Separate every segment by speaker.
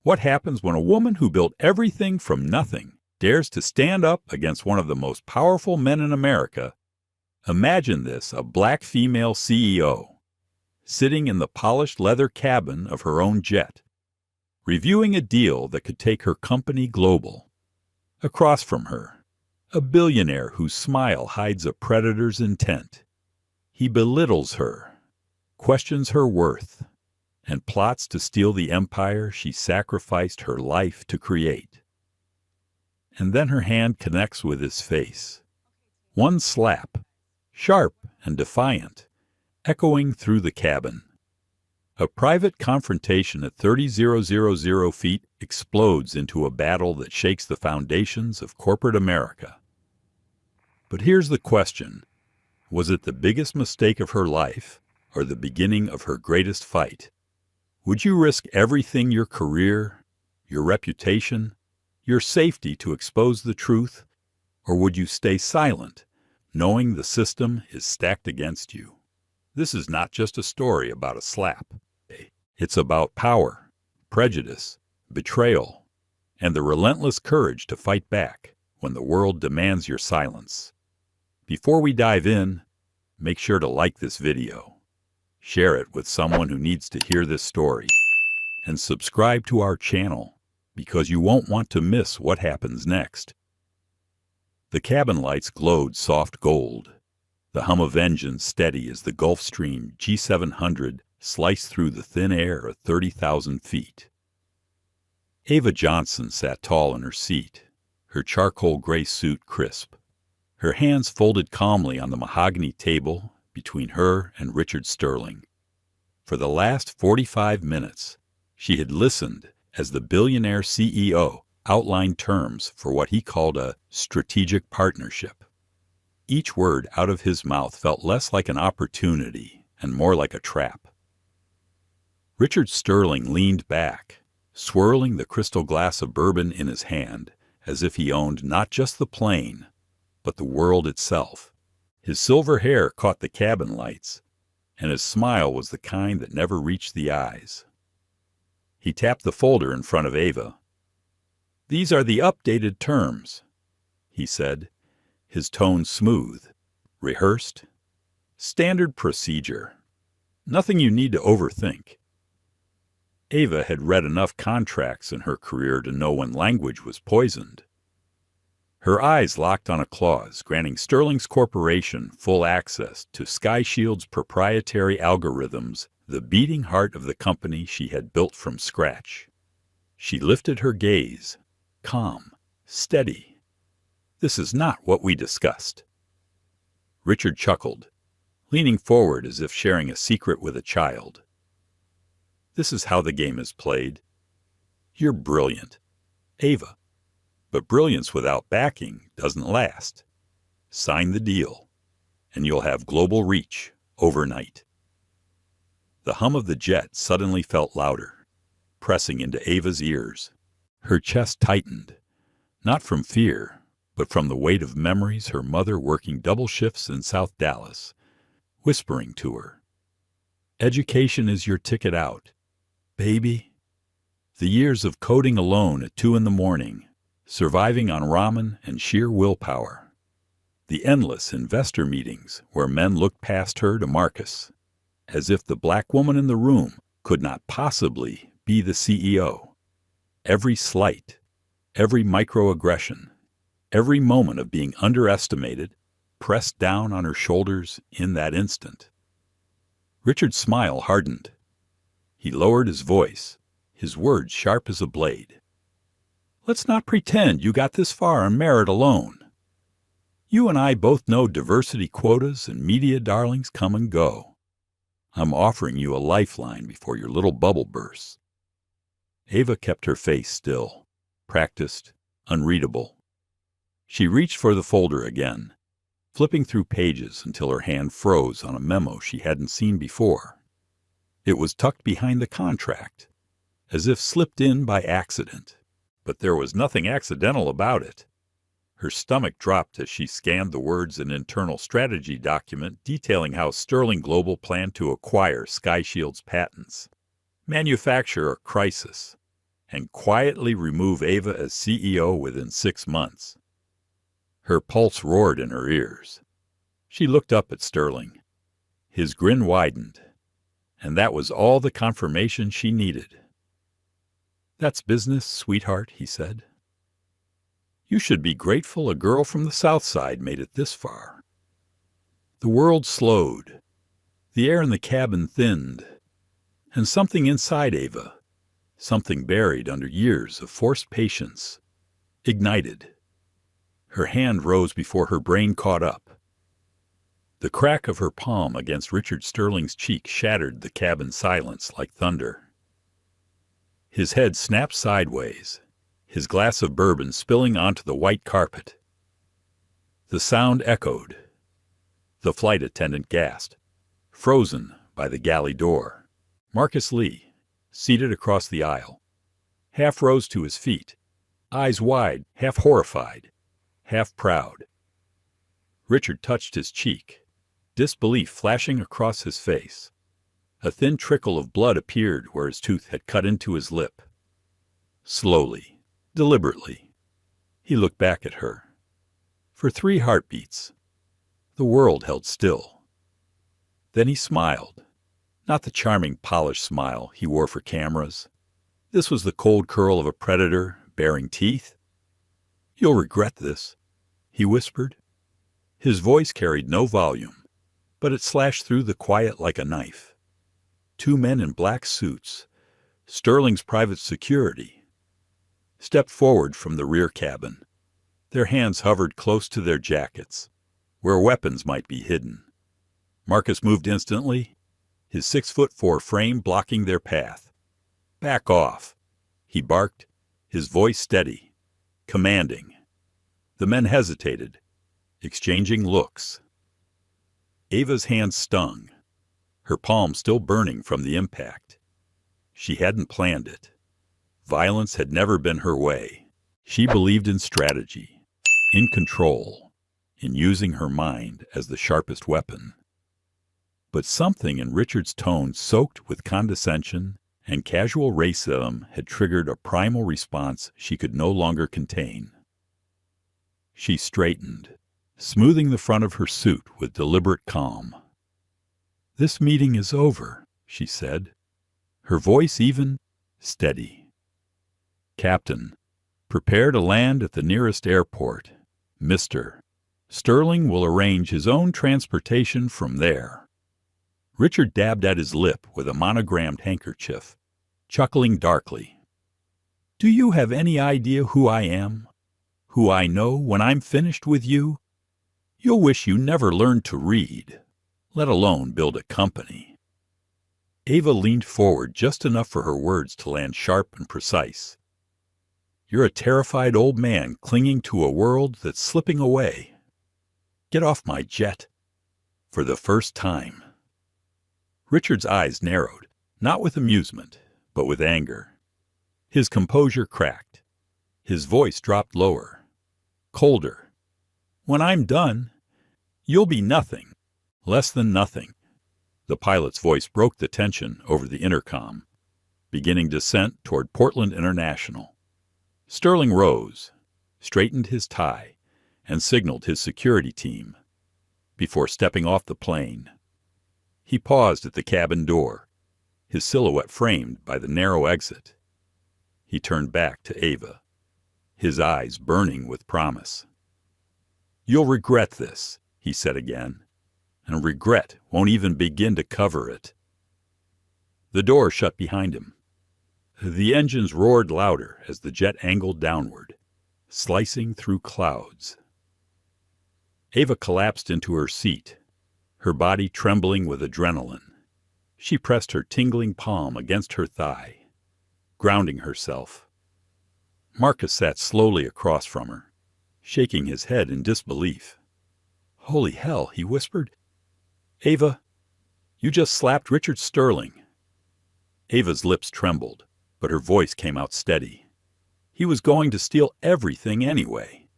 Speaker 1: What happens when a woman who built everything from nothing dares to stand up against one of the most powerful men in America? Imagine this, a black female CEO, sitting in the polished leather cabin of her own jet, reviewing a deal that could take her company global. Across from her, a billionaire whose smile hides a predator's intent. He belittles her, questions her worth, and plots to steal the empire she sacrificed her life to create. And then her hand connects with his face. One slap, sharp and defiant, echoing through the cabin. A private confrontation at 30,000 feet explodes into a battle that shakes the foundations of corporate America. But here's the question. Was it the biggest mistake of her life, or the beginning of her greatest fight? Would you risk everything, your career, your reputation, your safety to expose the truth? Or would you stay silent, knowing the system is stacked against you? This is not just a story about a slap. It's about power, prejudice, betrayal, and the relentless courage to fight back when the world demands your silence. Before we dive in, make sure to like this video, share it with someone who needs to hear this story, and subscribe to our channel because you won't want to miss what happens next. The cabin lights glowed soft gold, the hum of engines steady as the Gulfstream G700 sliced through the thin air at 30,000 feet. Ava Johnson sat tall in her seat, her charcoal gray suit crisp, her hands folded calmly on the mahogany table between her and Richard Sterling. For the last 45 minutes, she had listened as the billionaire CEO outlined terms for what he called a strategic partnership. Each word out of his mouth felt less like an opportunity and more like a trap. Richard Sterling leaned back, swirling the crystal glass of bourbon in his hand as if he owned not just the plane, but the world itself. His silver hair caught the cabin lights, and his smile was the kind that never reached the eyes. He tapped the folder in front of Ava. "These are the updated terms," he said, his tone smooth, rehearsed. "Standard procedure. Nothing you need to overthink." Ava had read enough contracts in her career to know when language was poisoned. Her eyes locked on a clause granting Sterling's corporation full access to SkyShield's proprietary algorithms, the beating heart of the company she had built from scratch. She lifted her gaze, calm, steady. "This is not what we discussed." Richard chuckled, leaning forward as if sharing a secret with a child. "This is how the game is played. You're brilliant, Ava. But brilliance without backing doesn't last. Sign the deal, and you'll have global reach overnight." The hum of the jet suddenly felt louder, pressing into Ava's ears. Her chest tightened, not from fear, but from the weight of memories her mother working double shifts in South Dallas, whispering to her, "Education is your ticket out, baby." The years of coding alone at 2 a.m, surviving on ramen and sheer willpower. The endless investor meetings where men looked past her to Marcus, as if the black woman in the room could not possibly be the CEO. Every slight, every microaggression, every moment of being underestimated pressed down on her shoulders in that instant. Richard's smile hardened. He lowered his voice, his words sharp as a blade. "Let's not pretend you got this far on merit alone. You and I both know diversity quotas and media darlings come and go. I'm offering you a lifeline before your little bubble bursts." Ava kept her face still, practiced, unreadable. She reached for the folder again, flipping through pages until her hand froze on a memo she hadn't seen before. It was tucked behind the contract, as if slipped in by accident. But there was nothing accidental about it. Her stomach dropped as she scanned the words in an internal strategy document detailing how Sterling Global planned to acquire SkyShield's patents. Manufacturer crisis. and quietly remove Ava as CEO within 6 months. Her pulse roared in her ears. She looked up at Sterling. His grin widened, and that was all the confirmation she needed. "That's business, sweetheart," he said. "You should be grateful a girl from the South Side made it this far." The world slowed. The air in the cabin thinned, and something inside Ava, something buried under years of forced patience, ignited. Her hand rose before her brain caught up. The crack of her palm against Richard Sterling's cheek shattered the cabin silence like thunder. His head snapped sideways, his glass of bourbon spilling onto the white carpet. The sound echoed. The flight attendant gasped, frozen by the galley door. Marcus Lee, seated across the aisle, half rose to his feet, eyes wide, half horrified, half proud. Richard touched his cheek, disbelief flashing across his face. A thin trickle of blood appeared where his tooth had cut into his lip. Slowly, deliberately, he looked back at her. For 3 heartbeats, the world held still. Then he smiled, not the charming, polished smile he wore for cameras. This was the cold curl of a predator baring teeth. "You'll regret this," he whispered. His voice carried no volume, but it slashed through the quiet like a knife. 2 men in black suits, Sterling's private security, stepped forward from the rear cabin. Their hands hovered close to their jackets, where weapons might be hidden. Marcus moved instantly, his 6'4" frame blocking their path. "Back off," he barked, his voice steady, commanding. The men hesitated, exchanging looks. Ava's hand stung, her palm still burning from the impact. She hadn't planned it. Violence had never been her way. She believed in strategy, in control, in using her mind as the sharpest weapon. But something in Richard's tone, soaked with condescension and casual racism, had triggered a primal response she could no longer contain. She straightened, smoothing the front of her suit with deliberate calm. "This meeting is over," she said, her voice even, steady. "Captain, prepare to land at the nearest airport. Mr. Sterling will arrange his own transportation from there." Richard dabbed at his lip with a monogrammed handkerchief, chuckling darkly. "Do you have any idea who I am? Who I know when I'm finished with you? You'll wish you never learned to read, let alone build a company." Ava leaned forward just enough for her words to land sharp and precise. "You're a terrified old man clinging to a world that's slipping away. Get off my jet." For the first time. Richard's eyes narrowed, not with amusement, but with anger. His composure cracked. His voice dropped lower, colder. "When I'm done, you'll be nothing, less than nothing." The pilot's voice broke the tension over the intercom, beginning descent toward Portland International. Sterling rose, straightened his tie, and signaled his security team before stepping off the plane. He paused at the cabin door, his silhouette framed by the narrow exit. He turned back to Ava, his eyes burning with promise. "You'll regret this," he said again, "and regret won't even begin to cover it." The door shut behind him. The engines roared louder as the jet angled downward, slicing through clouds. Ava collapsed into her seat, her body trembling with adrenaline. She pressed her tingling palm against her thigh, grounding herself. Marcus sat slowly across from her, shaking his head in disbelief. "Holy hell," he whispered. "Ava, you just slapped Richard Sterling." Ava's lips trembled, but her voice came out steady. "He was going to steal everything anyway."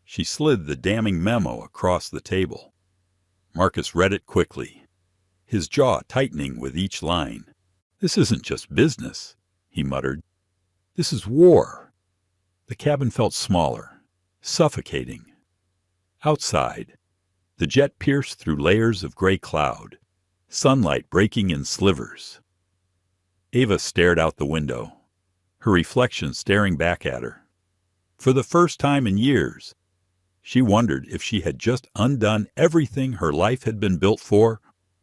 Speaker 1: She slid the damning memo across the table. Marcus read it quickly, his jaw tightening with each line. "This isn't just business," he muttered. This is war. The cabin felt smaller, suffocating. Outside, the jet pierced through layers of gray cloud, sunlight breaking in slivers. Ava stared out the window, her reflection staring back at her. For the first time in years, she wondered if she had just undone everything her life had been built for,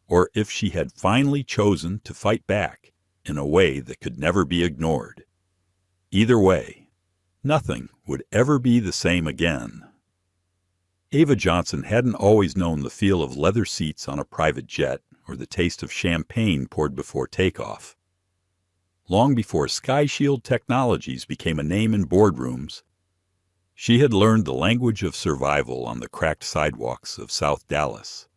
Speaker 1: or if she had finally chosen to fight back in a way that could never be ignored. Either way, nothing would ever be the same again. Ava Johnson hadn't always known the feel of leather seats on a private jet or the taste of champagne poured before takeoff. Long before Sky Shield Technologies became a name in boardrooms, she had learned the language of survival on the cracked sidewalks of South Dallas.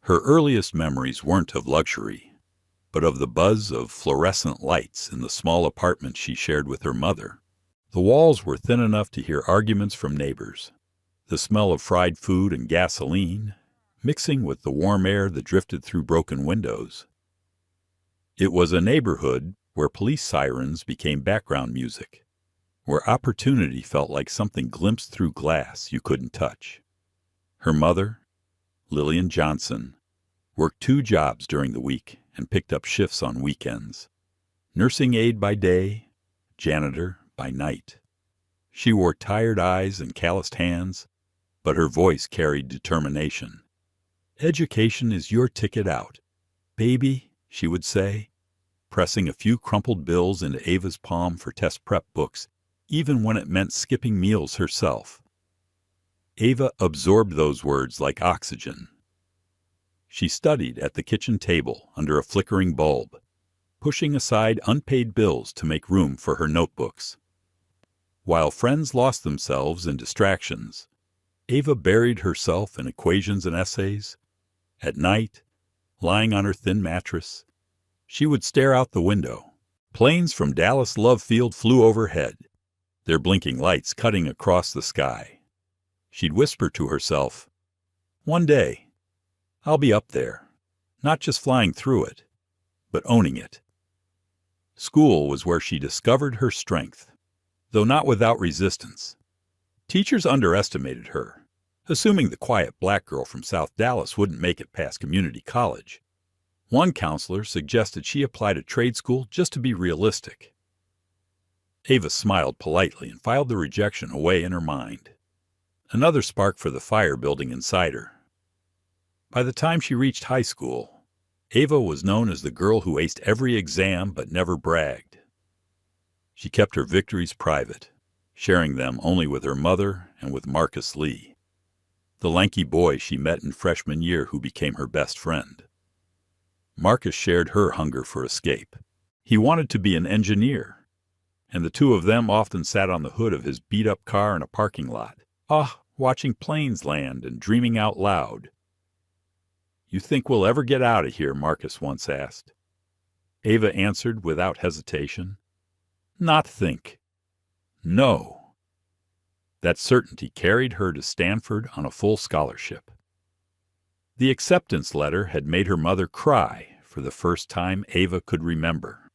Speaker 1: Her earliest memories weren't of luxury, but of the buzz of fluorescent lights in the small apartment she shared with her mother. The walls were thin enough to hear arguments from neighbors, the smell of fried food and gasoline mixing with the warm air that drifted through broken windows. It was a neighborhood where police sirens became background music, where opportunity felt like something glimpsed through glass you couldn't touch. Her mother, Lillian Johnson, worked 2 jobs during the week and picked up shifts on weekends. Nursing aide by day, janitor by night. She wore tired eyes and calloused hands, but her voice carried determination. "Education is your ticket out. Baby," she would say, pressing a few crumpled bills into Ava's palm for test prep books, even when it meant skipping meals herself. Ava absorbed those words like oxygen. She studied at the kitchen table under a flickering bulb, pushing aside unpaid bills to make room for her notebooks. While friends lost themselves in distractions, Ava buried herself in equations and essays. At night, lying on her thin mattress, she would stare out the window. Planes from Dallas Love Field flew overhead, their blinking lights cutting across the sky. She'd whisper to herself, "One day, I'll be up there, not just flying through it, but owning it." School was where she discovered her strength, though not without resistance. Teachers underestimated her, assuming the quiet black girl from South Dallas wouldn't make it past community college. One counselor suggested she apply to trade school just to be realistic. Ava smiled politely and filed the rejection away in her mind. Another spark for the fire building inside her. By the time she reached high school, Ava was known as the girl who aced every exam but never bragged. She kept her victories private, sharing them only with her mother and with Marcus Lee, the lanky boy she met in freshman year who became her best friend. Marcus shared her hunger for escape. He wanted to be an engineer, and the two of them often sat on the hood of his beat-up car in a parking lot, watching planes land and dreaming out loud. "You think we'll ever get out of here?" Marcus once asked. Ava answered without hesitation, "Not think. No." That certainty carried her to Stanford on a full scholarship. The acceptance letter had made her mother cry for the first time Ava could remember.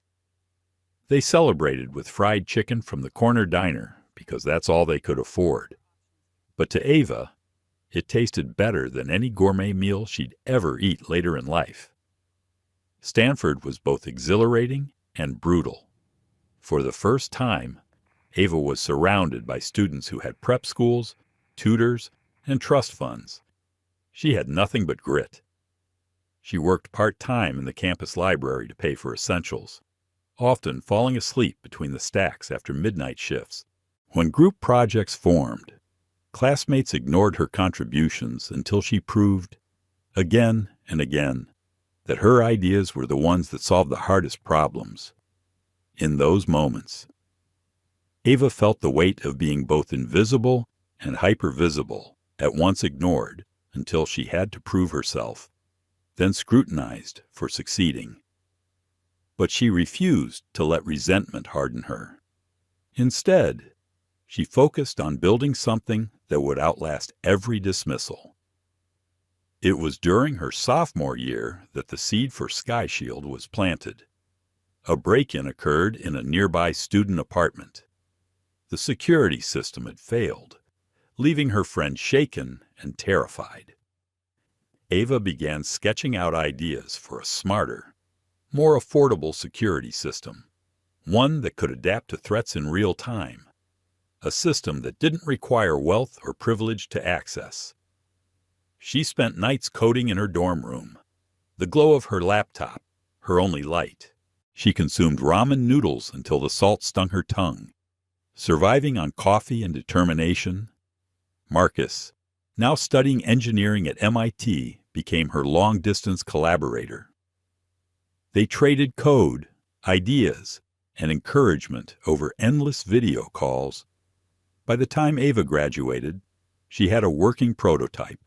Speaker 1: They celebrated with fried chicken from the corner diner because that's all they could afford. But to Ava, it tasted better than any gourmet meal she'd ever eat later in life. Stanford was both exhilarating and brutal. For the first time, Ava was surrounded by students who had prep schools, tutors, and trust funds. She had nothing but grit. She worked part-time in the campus library to pay for essentials, often falling asleep between the stacks after midnight shifts. When group projects formed, classmates ignored her contributions until she proved, again and again, that her ideas were the ones that solved the hardest problems. In those moments, Ava felt the weight of being both invisible and hypervisible, at once ignored until she had to prove herself, then scrutinized for succeeding. But she refused to let resentment harden her. Instead, she focused on building something that would outlast every dismissal. It was during her sophomore year that the seed for Sky Shield was planted. A break-in occurred in a nearby student apartment. The security system had failed, leaving her friend shaken and terrified. Ava began sketching out ideas for a smarter, more affordable security system, one that could adapt to threats in real time, a system that didn't require wealth or privilege to access. She spent nights coding in her dorm room, the glow of her laptop, her only light. She consumed ramen noodles until the salt stung her tongue, surviving on coffee and determination. Marcus, now studying engineering at MIT, became her long-distance collaborator. They traded code, ideas, and encouragement over endless video calls. By the time Ava graduated, she had a working prototype.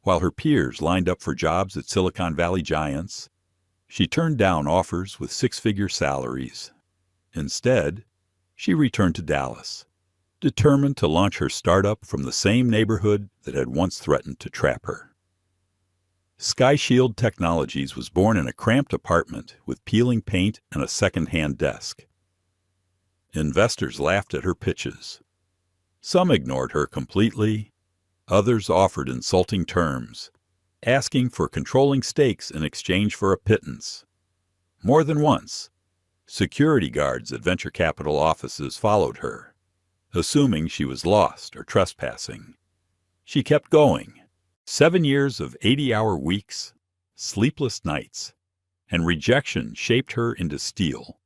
Speaker 1: While her peers lined up for jobs at Silicon Valley giants, she turned down offers with six-figure salaries. Instead, she returned to Dallas, determined to launch her startup from the same neighborhood that had once threatened to trap her. SkyShield Technologies was born in a cramped apartment with peeling paint and a second-hand desk. Investors laughed at her pitches. Some ignored her completely. Others offered insulting terms, asking for controlling stakes in exchange for a pittance. More than once, security guards at venture capital offices followed her, assuming she was lost or trespassing. She kept going. 7 years of 80-hour weeks, sleepless nights, and rejection shaped her into steel.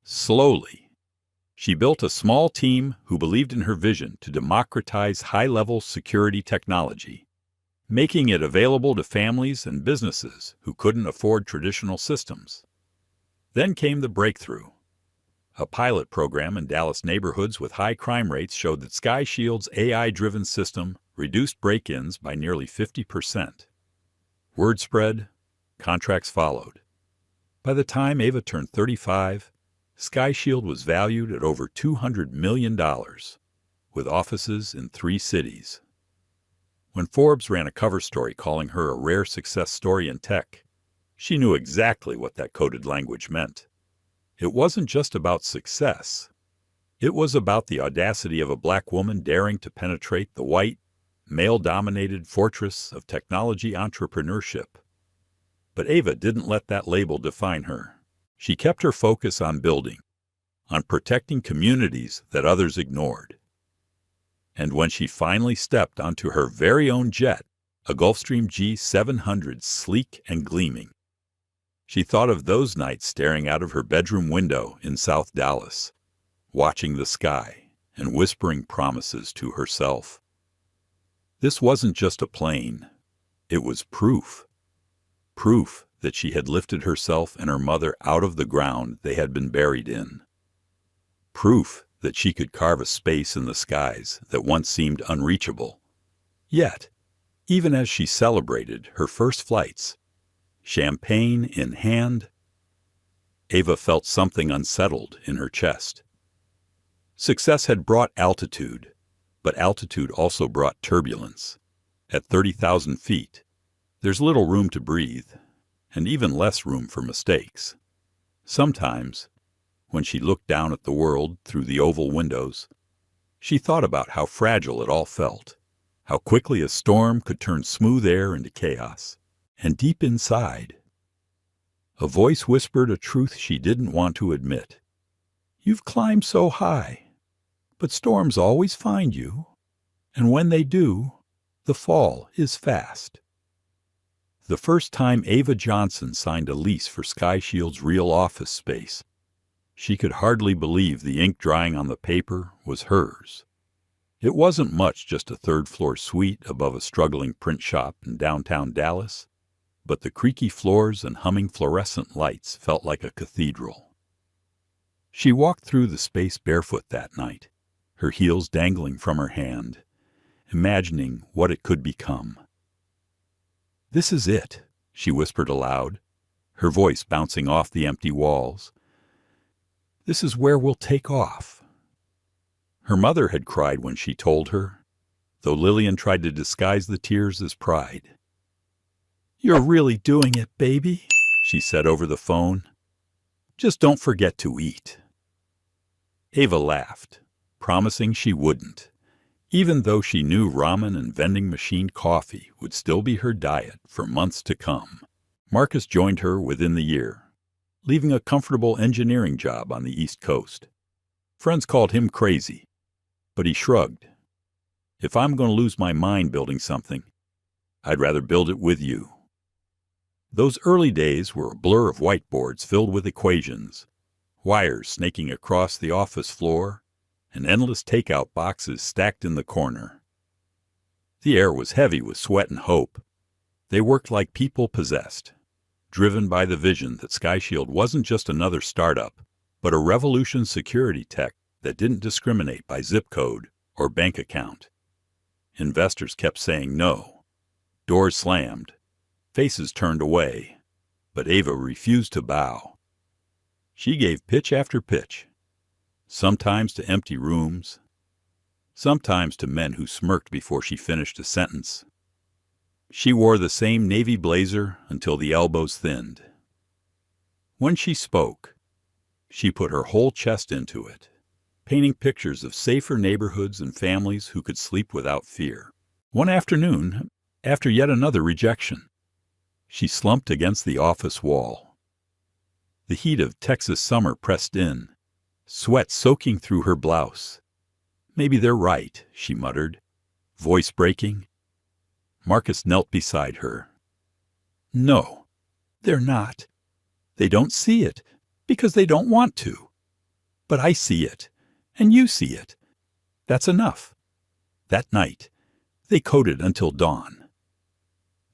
Speaker 1: Slowly, she built a small team who believed in her vision to democratize high-level security technology, making it available to families and businesses who couldn't afford traditional systems. Then came the breakthrough. A pilot program in Dallas neighborhoods with high crime rates showed that SkyShield's AI-driven system reduced break-ins by nearly 50%. Word spread, contracts followed. By the time Ava turned 35, SkyShield was valued at over $200 million, with offices in 3 cities. When Forbes ran a cover story calling her a rare success story in tech, she knew exactly what that coded language meant. It wasn't just about success. It was about the audacity of a black woman daring to penetrate the white, male-dominated fortress of technology entrepreneurship. But Ava didn't let that label define her. She kept her focus on building, on protecting communities that others ignored. And when she finally stepped onto her very own jet, a Gulfstream G700 sleek and gleaming, she thought of those nights staring out of her bedroom window in South Dallas, watching the sky and whispering promises to herself. This wasn't just a plane. It was proof. Proof that she had lifted herself and her mother out of the ground they had been buried in. Proof that she could carve a space in the skies that once seemed unreachable. Yet, even as she celebrated her first flights, champagne in hand, Ava felt something unsettled in her chest. Success had brought altitude, but altitude also brought turbulence. At 30,000 feet, there's little room to breathe, and even less room for mistakes. Sometimes, when she looked down at the world through the oval windows, she thought about how fragile it all felt, how quickly a storm could turn smooth air into chaos. And deep inside, a voice whispered a truth she didn't want to admit. You've climbed so high, but storms always find you, and when they do, the fall is fast. The first time Ava Johnson signed a lease for SkyShield's real office space, she could hardly believe the ink drying on the paper was hers. It wasn't much, just a third-floor suite above a struggling print shop in downtown Dallas, but the creaky floors and humming fluorescent lights felt like a cathedral. She walked through the space barefoot that night, her heels dangling from her hand, imagining what it could become. "This is it," she whispered aloud, her voice bouncing off the empty walls. "This is where we'll take off." Her mother had cried when she told her, though Lillian tried to disguise the tears as pride. "You're really doing it, baby," she said over the phone. Just don't forget to eat." Ava laughed, promising she wouldn't, even though she knew ramen and vending machine coffee would still be her diet for months to come. Marcus joined her within the year, leaving a comfortable engineering job on the East Coast. Friends called him crazy, but he shrugged. "If I'm going to lose my mind building something, I'd rather build it with you." Those early days were a blur of whiteboards filled with equations, wires snaking across the office floor, and endless takeout boxes stacked in the corner. The air was heavy with sweat and hope. They worked like people possessed, driven by the vision that SkyShield wasn't just another startup, but a revolution security tech that didn't discriminate by zip code or bank account. Investors kept saying no. Doors slammed. Faces turned away. But Ava refused to bow. She gave pitch after pitch, sometimes to empty rooms, sometimes to men who smirked before she finished a sentence. She wore the same navy blazer until the elbows thinned. When she spoke, she put her whole chest into it, painting pictures of safer neighborhoods and families who could sleep without fear. One afternoon, after yet another rejection, she slumped against the office wall. The heat of Texas summer pressed in, sweat soaking through her blouse. "Maybe they're right," she muttered, voice breaking. Marcus knelt beside her. "No, they're not. They don't see it, because they don't want to. But I see it, and you see it. That's enough." That night, they coded until dawn.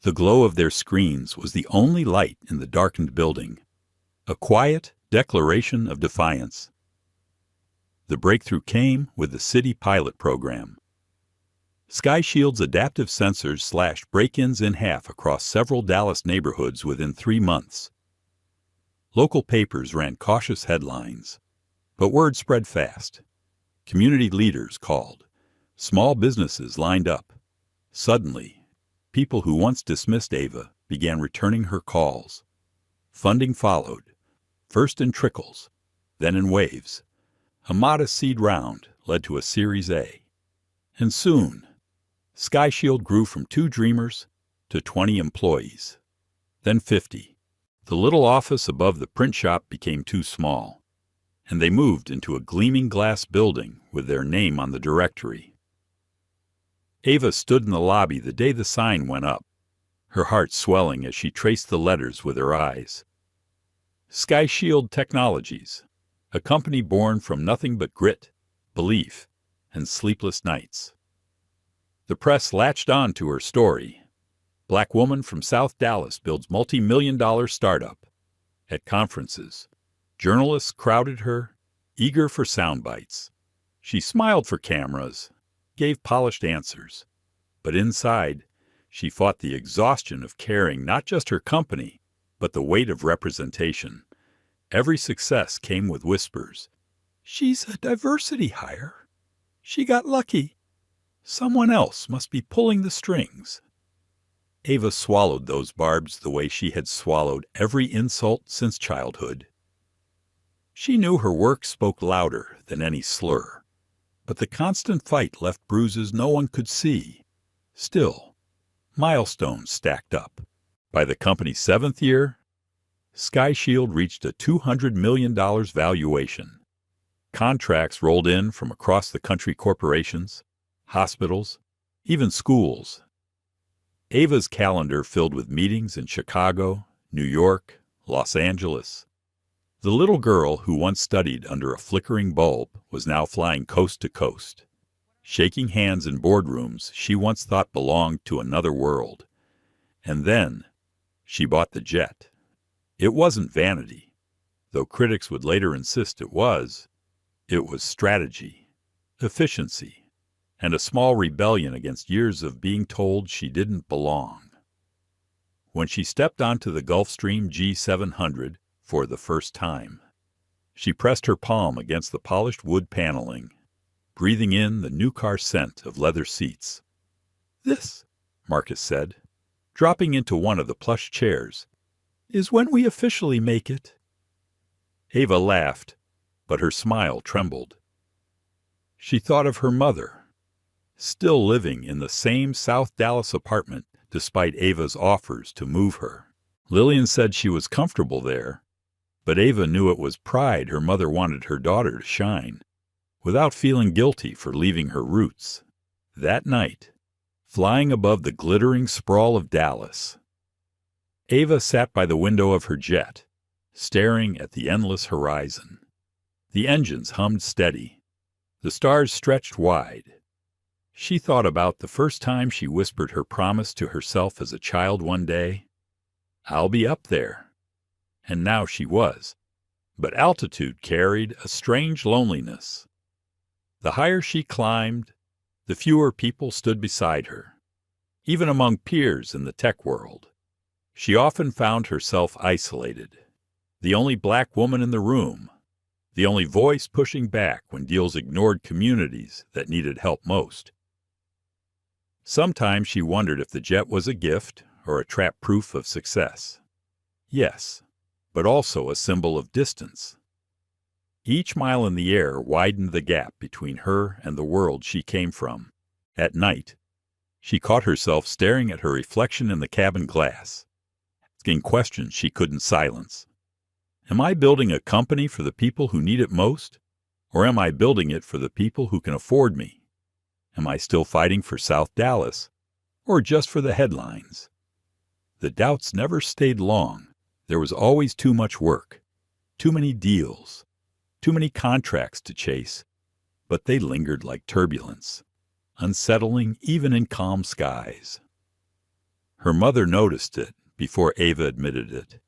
Speaker 1: The glow of their screens was the only light in the darkened building, a quiet declaration of defiance. The breakthrough came with the city pilot program. SkyShield's adaptive sensors slashed break-ins in half across several Dallas neighborhoods within 3 months. Local papers ran cautious headlines, but word spread fast. Community leaders called. Small businesses lined up. Suddenly, people who once dismissed Ava began returning her calls. Funding followed, first in trickles, then in waves. A modest seed round led to a Series A. And soon, SkyShield grew from 2 dreamers to 20 employees, then 50. The little office above the print shop became too small, and they moved into a gleaming glass building with their name on the directory. Ava stood in the lobby the day the sign went up, her heart swelling as she traced the letters with her eyes. SkyShield Technologies, a company born from nothing but grit, belief, and sleepless nights. The press latched on to her story. Black woman from South Dallas builds multi-million-dollar startup. At conferences, journalists crowded her, eager for sound bites. She smiled for cameras, gave polished answers. But inside, she fought the exhaustion of carrying not just her company, but the weight of representation. Every success came with whispers. "She's a diversity hire. She got lucky. Someone else must be pulling the strings." Ava swallowed those barbs the way she had swallowed every insult since childhood. She knew her work spoke louder than any slur, but the constant fight left bruises no one could see. Still, milestones stacked up. By the company's 7th year, SkyShield reached a $200 million valuation. Contracts rolled in from across the country: corporations, hospitals, even schools. Ava's calendar filled with meetings in Chicago, New York, Los Angeles. The little girl who once studied under a flickering bulb was now flying coast to coast, shaking hands in boardrooms she once thought belonged to another world. And then she bought the jet. It wasn't vanity, though critics would later insist it was. It was strategy, efficiency, and a small rebellion against years of being told she didn't belong. When she stepped onto the Gulfstream G700 for the first time, she pressed her palm against the polished wood paneling, breathing in the new car scent of leather seats. "This," Marcus said, dropping into one of the plush chairs, "is when we officially make it." Ava laughed, but her smile trembled. She thought of her mother, still living in the same South Dallas apartment despite Ava's offers to move her. Lillian said she was comfortable there, but Ava knew it was pride her mother wanted her daughter to shine, without feeling guilty for leaving her roots. That night, flying above the glittering sprawl of Dallas, Ava sat by the window of her jet, staring at the endless horizon. The engines hummed steady. The stars stretched wide. She thought about the first time she whispered her promise to herself as a child one day, "I'll be up there." And now she was. But altitude carried a strange loneliness. The higher she climbed, the fewer people stood beside her. Even among peers in the tech world, she often found herself isolated, the only black woman in the room, the only voice pushing back when deals ignored communities that needed help most. Sometimes she wondered if the jet was a gift or a trap proof of success. Yes, but also a symbol of distance. Each mile in the air widened the gap between her and the world she came from. At night, she caught herself staring at her reflection in the cabin glass, asking questions she couldn't silence. Am I building a company for the people who need it most? Or am I building it for the people who can afford me? Am I still fighting for South Dallas, or just for the headlines? The doubts never stayed long. There was always too much work, too many deals, too many contracts to chase, but they lingered like turbulence, unsettling even in calm skies. Her mother noticed it before Ava admitted it.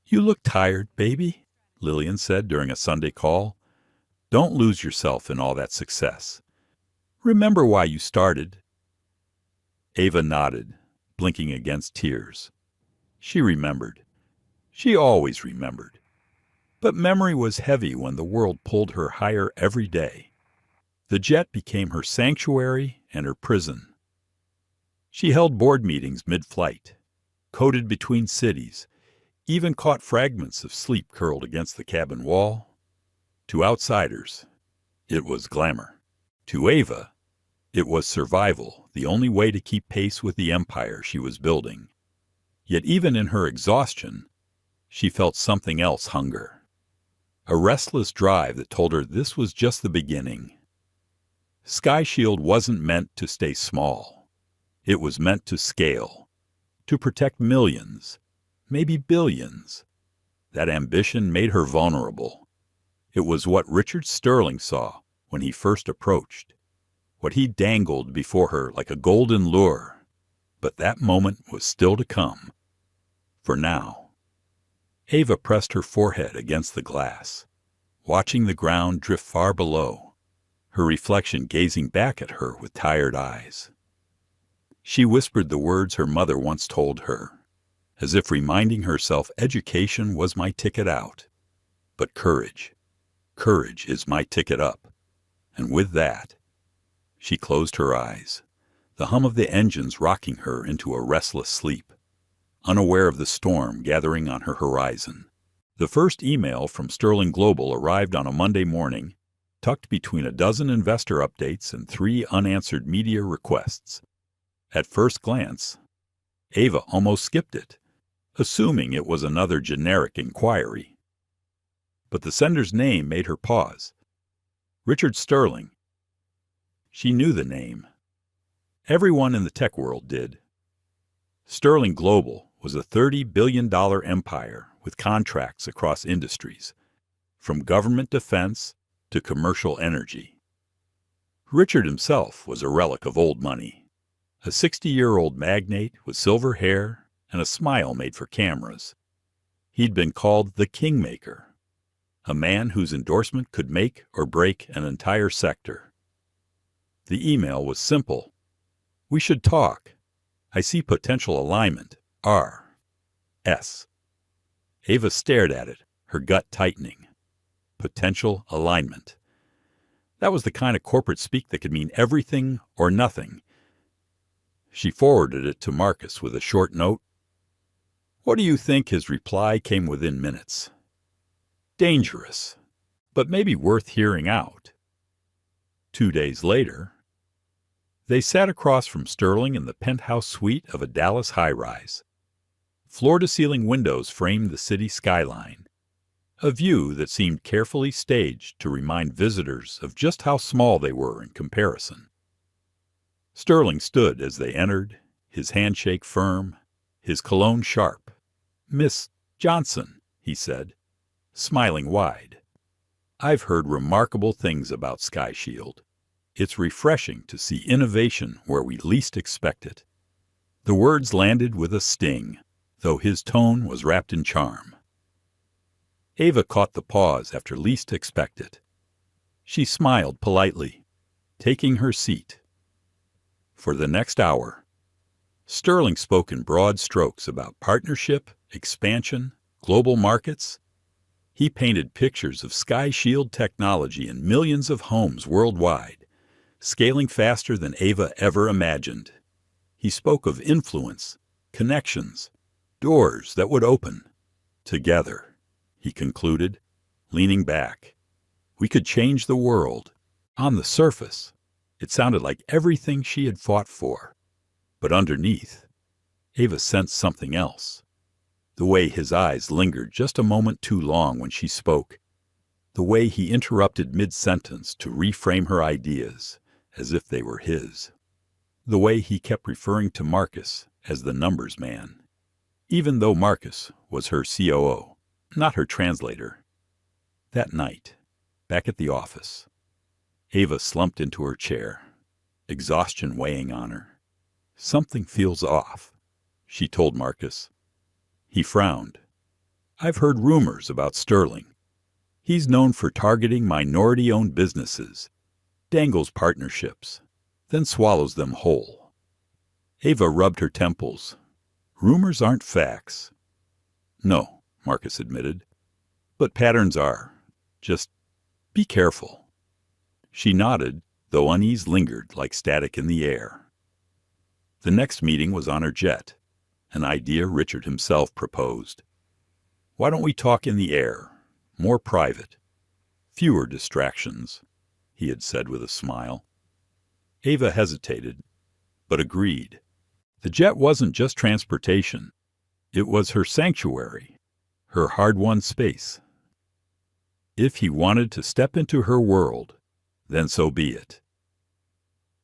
Speaker 1: "You look tired, baby," Lillian said during a Sunday call. "Don't lose yourself in all that success. Remember why you started." Ava nodded, blinking against tears. She remembered. She always remembered. But memory was heavy when the world pulled her higher every day. The jet became her sanctuary and her prison. She held board meetings mid-flight, coded between cities, even caught fragments of sleep curled against the cabin wall. To outsiders, it was glamour. To Ava, it was survival, the only way to keep pace with the empire she was building. Yet even in her exhaustion, she felt something else hunger. A restless drive that told her this was just the beginning. Sky Shield wasn't meant to stay small. It was meant to scale, to protect millions, maybe billions. That ambition made her vulnerable. It was what Richard Sterling saw when he first approached, what he dangled before her like a golden lure. But that moment was still to come. For now. Ava pressed her forehead against the glass, watching the ground drift far below, her reflection gazing back at her with tired eyes. She whispered the words her mother once told her, as if reminding herself education was my ticket out. But courage is my ticket up. And with that, she closed her eyes, the hum of the engines rocking her into a restless sleep, unaware of the storm gathering on her horizon. The first email from Sterling Global arrived on a Monday morning, tucked between a dozen investor updates and 3 unanswered media requests. At first glance, Ava almost skipped it, assuming it was another generic inquiry. But the sender's name made her pause. Richard Sterling. She knew the name. Everyone in the tech world did. Sterling Global was a $30 billion empire with contracts across industries, from government defense to commercial energy. Richard himself was a relic of old money, a 60-year-old magnate with silver hair and a smile made for cameras. He'd been called the Kingmaker, a man whose endorsement could make or break an entire sector. The email was simple. "We should talk. I see potential alignment. R.S." Ava stared at it, her gut tightening. Potential alignment. That was the kind of corporate speak that could mean everything or nothing. She forwarded it to Marcus with a short note. What do you think? His reply came within minutes. Dangerous, but maybe worth hearing out. 2 days later, they sat across from Sterling in the penthouse suite of a Dallas high-rise. Floor-to-ceiling windows framed the city skyline, a view that seemed carefully staged to remind visitors of just how small they were in comparison. Sterling stood as they entered, his handshake firm, his cologne sharp. "Miss Johnson," he said, smiling wide. "I've heard remarkable things about Sky Shield. It's refreshing to see innovation where we least expect it." The words landed with a sting, though his tone was wrapped in charm. Ava caught the pause after least expect it. She smiled politely, taking her seat. For the next hour, Sterling spoke in broad strokes about partnership, expansion, global markets. He painted pictures of Sky Shield technology in millions of homes worldwide, scaling faster than Ava ever imagined. He spoke of influence, connections, doors that would open. "Together," he concluded, leaning back, "we could change the world." On the surface, it sounded like everything she had fought for. But underneath, Ava sensed something else. The way his eyes lingered just a moment too long when she spoke. The way he interrupted mid-sentence to reframe her ideas as if they were his. The way he kept referring to Marcus as the numbers man, even though Marcus was her COO, not her translator. That night, back at the office, Ava slumped into her chair, exhaustion weighing on her. "Something feels off," she told Marcus. He frowned. "I've heard rumors about Sterling. He's known for targeting minority-owned businesses, dangles partnerships, then swallows them whole." Ava rubbed her temples. "Rumors aren't facts." "No," Marcus admitted. "But patterns are. Just be careful." She nodded, though unease lingered like static in the air. The next meeting was on her jet, an idea Richard himself proposed. "Why don't we talk in the air, more private, fewer distractions," he had said with a smile. Ava hesitated, but agreed. The jet wasn't just transportation. It was her sanctuary, her hard-won space. If he wanted to step into her world, then so be it.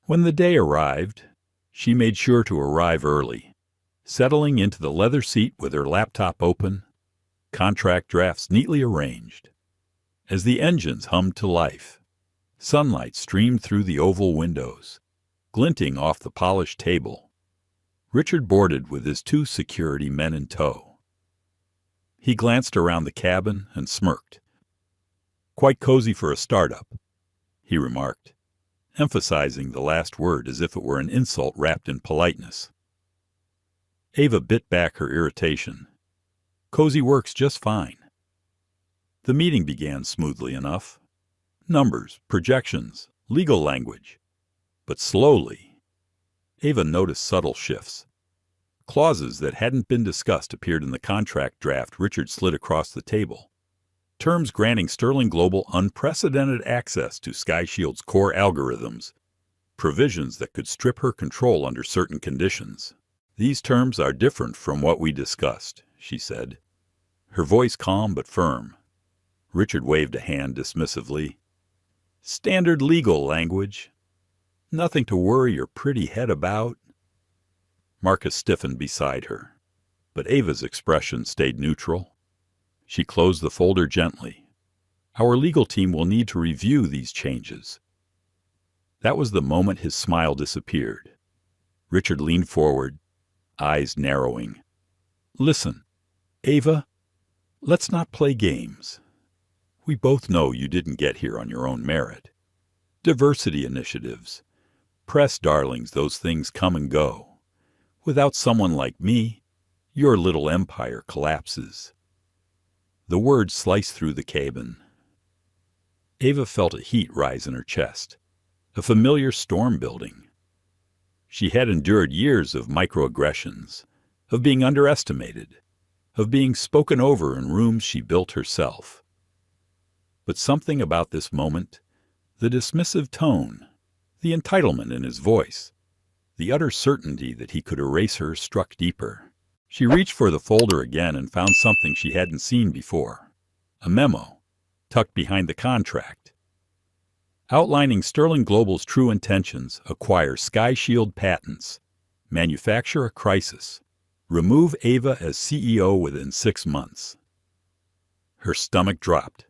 Speaker 1: When the day arrived, she made sure to arrive early, settling into the leather seat with her laptop open, contract drafts neatly arranged. As the engines hummed to life, sunlight streamed through the oval windows, glinting off the polished table. Richard boarded with his 2 security men in tow. He glanced around the cabin and smirked. "Quite cozy for a startup," he remarked, emphasizing the last word as if it were an insult wrapped in politeness. Ava bit back her irritation. "Cozy works just fine." The meeting began smoothly enough. Numbers, projections, legal language. But slowly, Ava noticed subtle shifts. Clauses that hadn't been discussed appeared in the contract draft Richard slid across the table. Terms granting Sterling Global unprecedented access to Sky Shield's core algorithms, provisions that could strip her control under certain conditions. "These terms are different from what we discussed," she said, her voice calm but firm. Richard waved a hand dismissively. "Standard legal language. Nothing to worry your pretty head about." Marcus stiffened beside her, but Ava's expression stayed neutral. She closed the folder gently. "Our legal team will need to review these changes." That was the moment his smile disappeared. Richard leaned forward, eyes narrowing. "Listen, Ava, let's not play games. We both know you didn't get here on your own merit. Diversity initiatives, press darlings, those things come and go. Without someone like me, your little empire collapses." The words sliced through the cabin. Ava felt a heat rise in her chest, a familiar storm building. She had endured years of microaggressions, of being underestimated, of being spoken over in rooms she built herself. But something about this moment, the dismissive tone, the entitlement in his voice, the utter certainty that he could erase her struck deeper. She reached for the folder again and found something she hadn't seen before. A memo, tucked behind the contract. Outlining Sterling Global's true intentions: acquire Sky Shield patents, manufacture a crisis, remove Ava as CEO within 6 months. Her stomach dropped.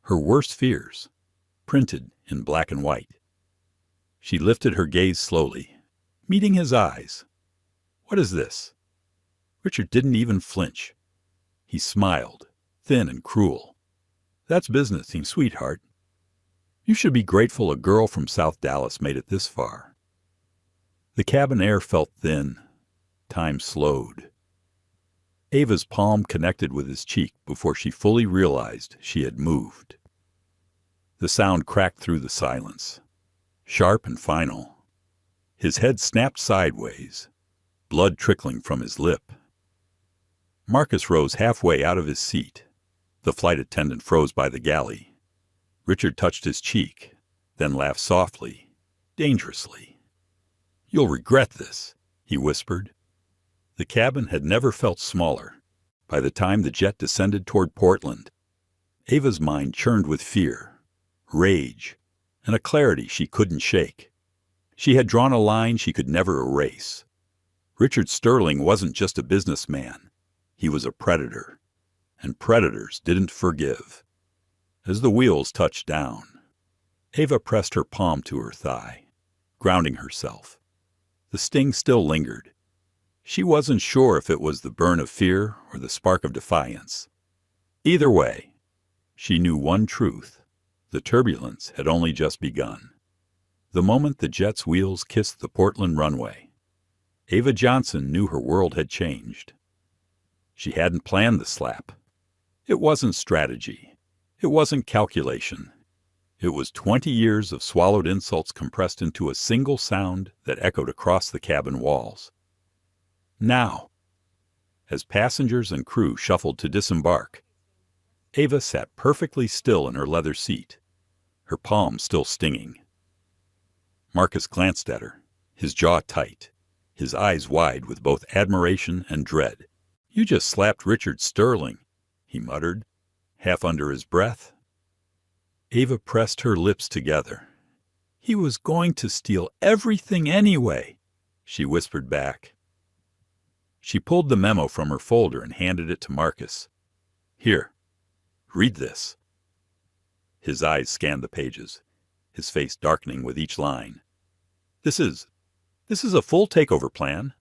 Speaker 1: Her worst fears, printed in black and white. She lifted her gaze slowly, meeting his eyes. What is this? Richard didn't even flinch. He smiled, thin and cruel. That's business, sweetheart. You should be grateful a girl from South Dallas made it this far. The cabin air felt thin. Time slowed. Ava's palm connected with his cheek before she fully realized she had moved. The sound cracked through the silence, sharp and final. His head snapped sideways, blood trickling from his lip. Marcus rose halfway out of his seat. The flight attendant froze by the galley. Richard touched his cheek, then laughed softly, dangerously. "You'll regret this," he whispered. The cabin had never felt smaller. By the time the jet descended toward Portland, Ava's mind churned with fear, rage, and a clarity she couldn't shake. She had drawn a line she could never erase. Richard Sterling wasn't just a businessman. He was a predator, and predators didn't forgive. As the wheels touched down, Ava pressed her palm to her thigh, grounding herself. The sting still lingered. She wasn't sure if it was the burn of fear or the spark of defiance. Either way, she knew one truth: the turbulence had only just begun. The moment the jet's wheels kissed the Portland runway, Ava Johnson knew her world had changed. She hadn't planned the slap. It wasn't strategy. It wasn't calculation. It was 20 years of swallowed insults compressed into a single sound that echoed across the cabin walls. Now, as passengers and crew shuffled to disembark, Ava sat perfectly still in her leather seat, her palms still stinging. Marcus glanced at her, his jaw tight, his eyes wide with both admiration and dread. "You just slapped Richard Sterling," he muttered, half under his breath. Ava pressed her lips together. "He was going to steal everything anyway," she whispered back. She pulled the memo from her folder and handed it to Marcus. "Here, read this." His eyes scanned the pages, his face darkening with each line. This is a full takeover plan.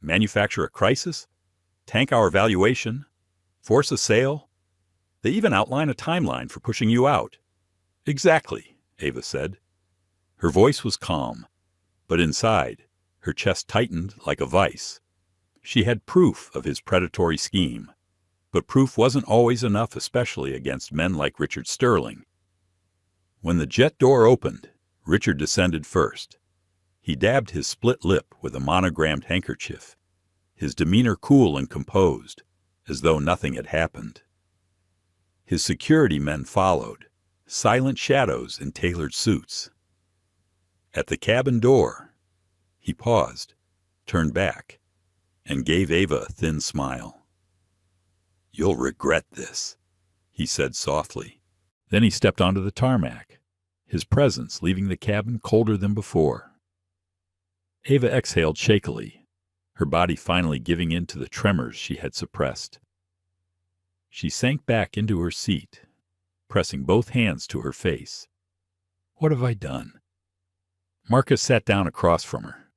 Speaker 1: Manufacture a crisis. Tank our valuation. Force a sale. They even outline a timeline for pushing you out." "Exactly," Ava said. Her voice was calm, but inside, her chest tightened like a vice. She had proof of his predatory scheme, but proof wasn't always enough, especially against men like Richard Sterling. When the jet door opened, Richard descended first. He dabbed his split lip with a monogrammed handkerchief, his demeanor cool and composed, as though nothing had happened. His security men followed, silent shadows in tailored suits. At the cabin door, he paused, turned back, and gave Ava a thin smile. "You'll regret this," he said softly. Then he stepped onto the tarmac, his presence leaving the cabin colder than before. Ava exhaled shakily, her body finally giving in to the tremors she had suppressed. She sank back into her seat, pressing both hands to her face. "What have I done?" Marcus sat down across from her.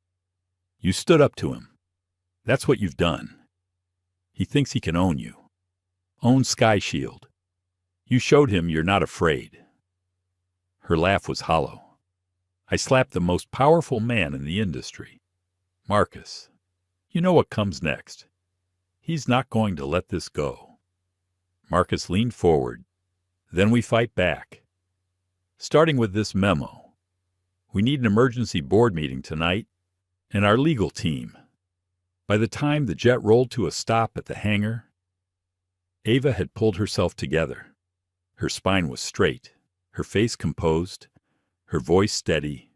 Speaker 1: "You stood up to him. That's what you've done. He thinks he can own you. Own Sky Shield. You showed him you're not afraid." Her laugh was hollow. "I slapped the most powerful man in the industry. Marcus, you know what comes next. He's not going to let this go." Marcus leaned forward. "Then we fight back. Starting with this memo. We need an emergency board meeting tonight, and our legal team." By the time the jet rolled to a stop at the hangar, Ava had pulled herself together. Her spine was straight, her face composed, her voice steady.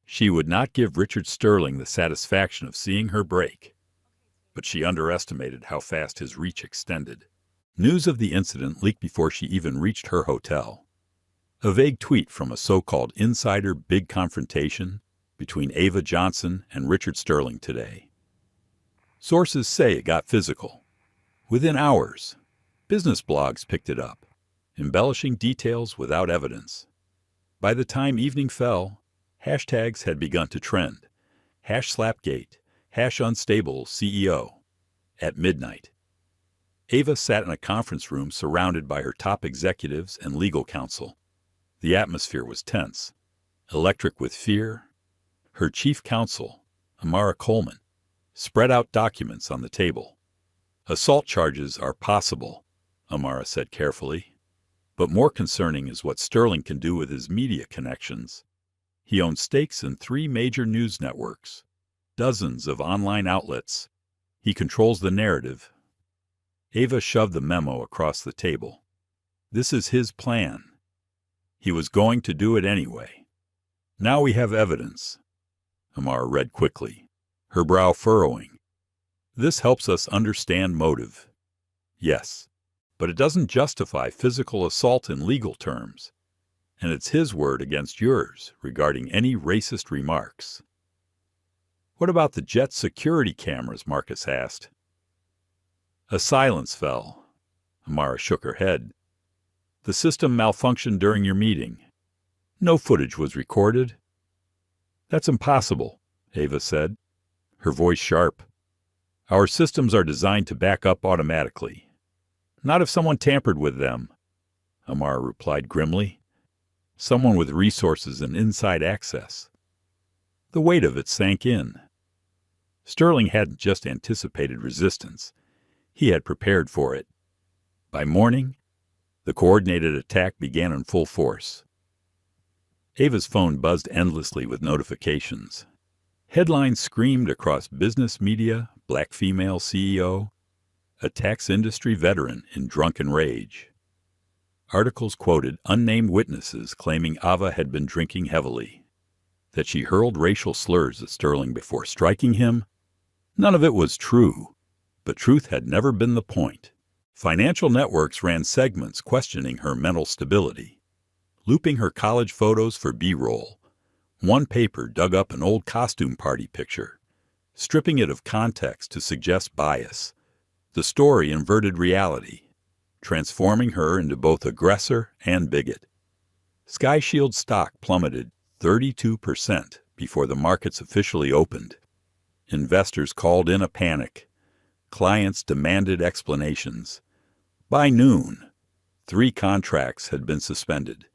Speaker 1: She would not give Richard Sterling the satisfaction of seeing her break, but she underestimated how fast his reach extended. News of the incident leaked before she even reached her hotel. A vague tweet from a so-called insider big confrontation between Ava Johnson and Richard Sterling today. Sources say it got physical. Within hours, business blogs picked it up, embellishing details without evidence. By the time evening fell, hashtags had begun to trend. #Slapgate, #Unstable CEO. At midnight, Ava sat in a conference room surrounded by her top executives and legal counsel. The atmosphere was tense, electric with fear. Her chief counsel, Amara Coleman, spread out documents on the table. "Assault charges are possible," Amara said carefully. "But more concerning is what Sterling can do with his media connections. He owns stakes in 3 major news networks, dozens of online outlets. He controls the narrative." Ava shoved the memo across the table. "This is his plan. He was going to do it anyway. Now we have evidence." Amara read quickly, her brow furrowing. "This helps us understand motive. Yes, but it doesn't justify physical assault in legal terms. And it's his word against yours regarding any racist remarks." "What about the jet security cameras?" Marcus asked. A silence fell. Amara shook her head. "The system malfunctioned during your meeting. No footage was recorded." "That's impossible," Ava said, her voice sharp. "Our systems are designed to back up automatically. Not if someone tampered with them," Amara replied grimly. "Someone with resources and inside access." The weight of it sank in. Sterling hadn't just anticipated resistance. He had prepared for it. By morning, the coordinated attack began in full force. Ava's phone buzzed endlessly with notifications. Headlines screamed across business media: black female CEO, attacks industry veteran in drunken rage. Articles quoted unnamed witnesses claiming Ava had been drinking heavily, that she hurled racial slurs at Sterling before striking him. None of it was true, but truth had never been the point. Financial networks ran segments questioning her mental stability, looping her college photos for B-roll. One paper dug up an old costume party picture, stripping it of context to suggest bias. The story inverted reality, transforming her into both aggressor and bigot. SkyShield stock plummeted 32% before the markets officially opened. Investors called in a panic. Clients demanded explanations. By noon, 3 contracts had been suspended,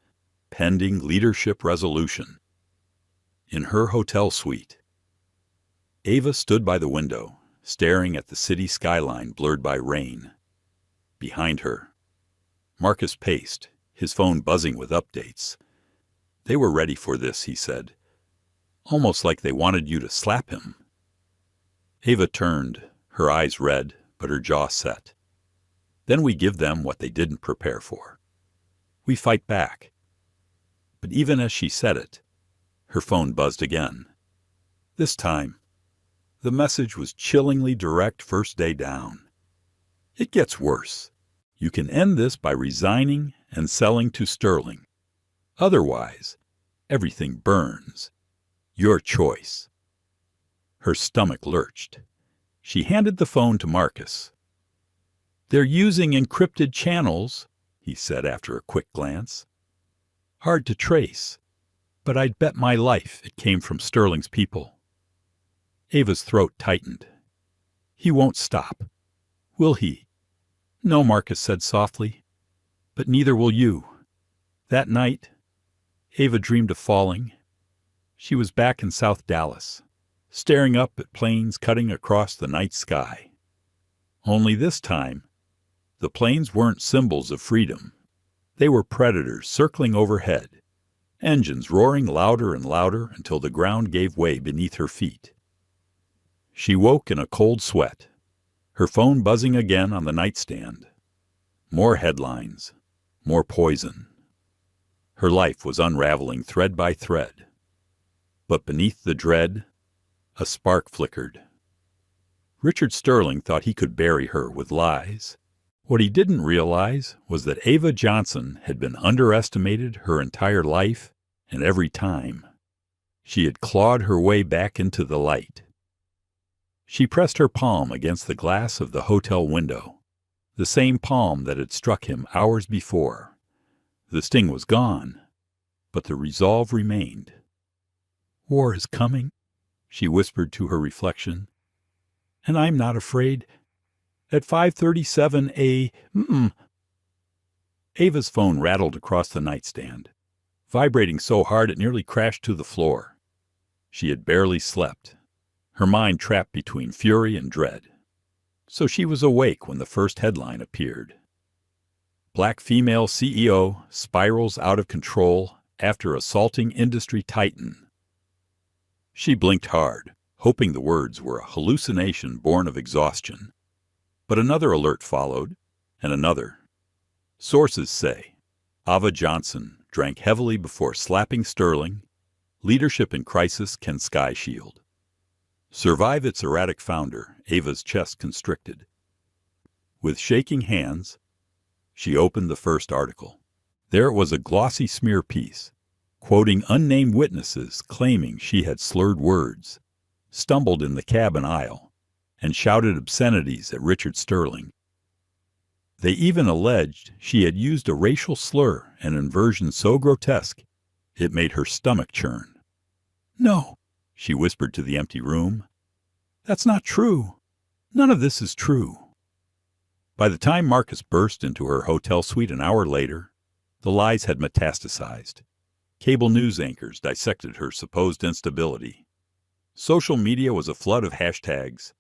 Speaker 1: pending leadership resolution. In her hotel suite, Ava stood by the window, staring at the city skyline blurred by rain. Behind her, Marcus paced, his phone buzzing with updates. "They were ready for this," he said. "Almost like they wanted you to slap him." Ava turned, her eyes red, but her jaw set. "Then we give them what they didn't prepare for. We fight back." But even as she said it, her phone buzzed again. This time, the message was chillingly direct first day down. "It gets worse. You can end this by resigning and selling to Sterling. Otherwise, everything burns. Your choice." Her stomach lurched. She handed the phone to Marcus. "They're using encrypted channels," he said after a quick glance. "Hard to trace, but I'd bet my life it came from Sterling's people." Ava's throat tightened. "He won't stop. Will he?" "No," Marcus said softly, "but neither will you." That night, Ava dreamed of falling. She was back in South Dallas, staring up at planes cutting across the night sky. Only this time, the planes weren't symbols of freedom. They were predators circling overhead, engines roaring louder and louder until the ground gave way beneath her feet. She woke in a cold sweat, her phone buzzing again on the nightstand. More headlines, more poison. Her life was unraveling thread by thread. But beneath the dread, a spark flickered. Richard Sterling thought he could bury her with lies. What he didn't realize was that Ava Johnson had been underestimated her entire life, and every time she had clawed her way back into the light. She pressed her palm against the glass of the hotel window, the same palm that had struck him hours before. The sting was gone, but the resolve remained. "War is coming," she whispered to her reflection, "and I'm not afraid. At 5:37 a.m. Ava's phone rattled across the nightstand, vibrating so hard it nearly crashed to the floor. She had barely slept, her mind trapped between fury and dread. So she was awake when the first headline appeared. Black female CEO spirals out of control after assaulting industry titan. She blinked hard, hoping the words were a hallucination born of exhaustion. But another alert followed, and another. Sources say Ava Johnson drank heavily before slapping Sterling. Leadership in crisis can sky shield. Survive its erratic founder. Ava's chest constricted. With shaking hands, she opened the first article. There it was, a glossy smear piece, quoting unnamed witnesses claiming she had slurred words, stumbled in the cabin aisle, and shouted obscenities at Richard Sterling. They even alleged she had used a racial slur, an inversion so grotesque it made her stomach churn. "No," she whispered to the empty room. "That's not true. None of this is true." By the time Marcus burst into her hotel suite an hour later, the lies had metastasized. Cable news anchors dissected her supposed instability. Social media was a flood of hashtags.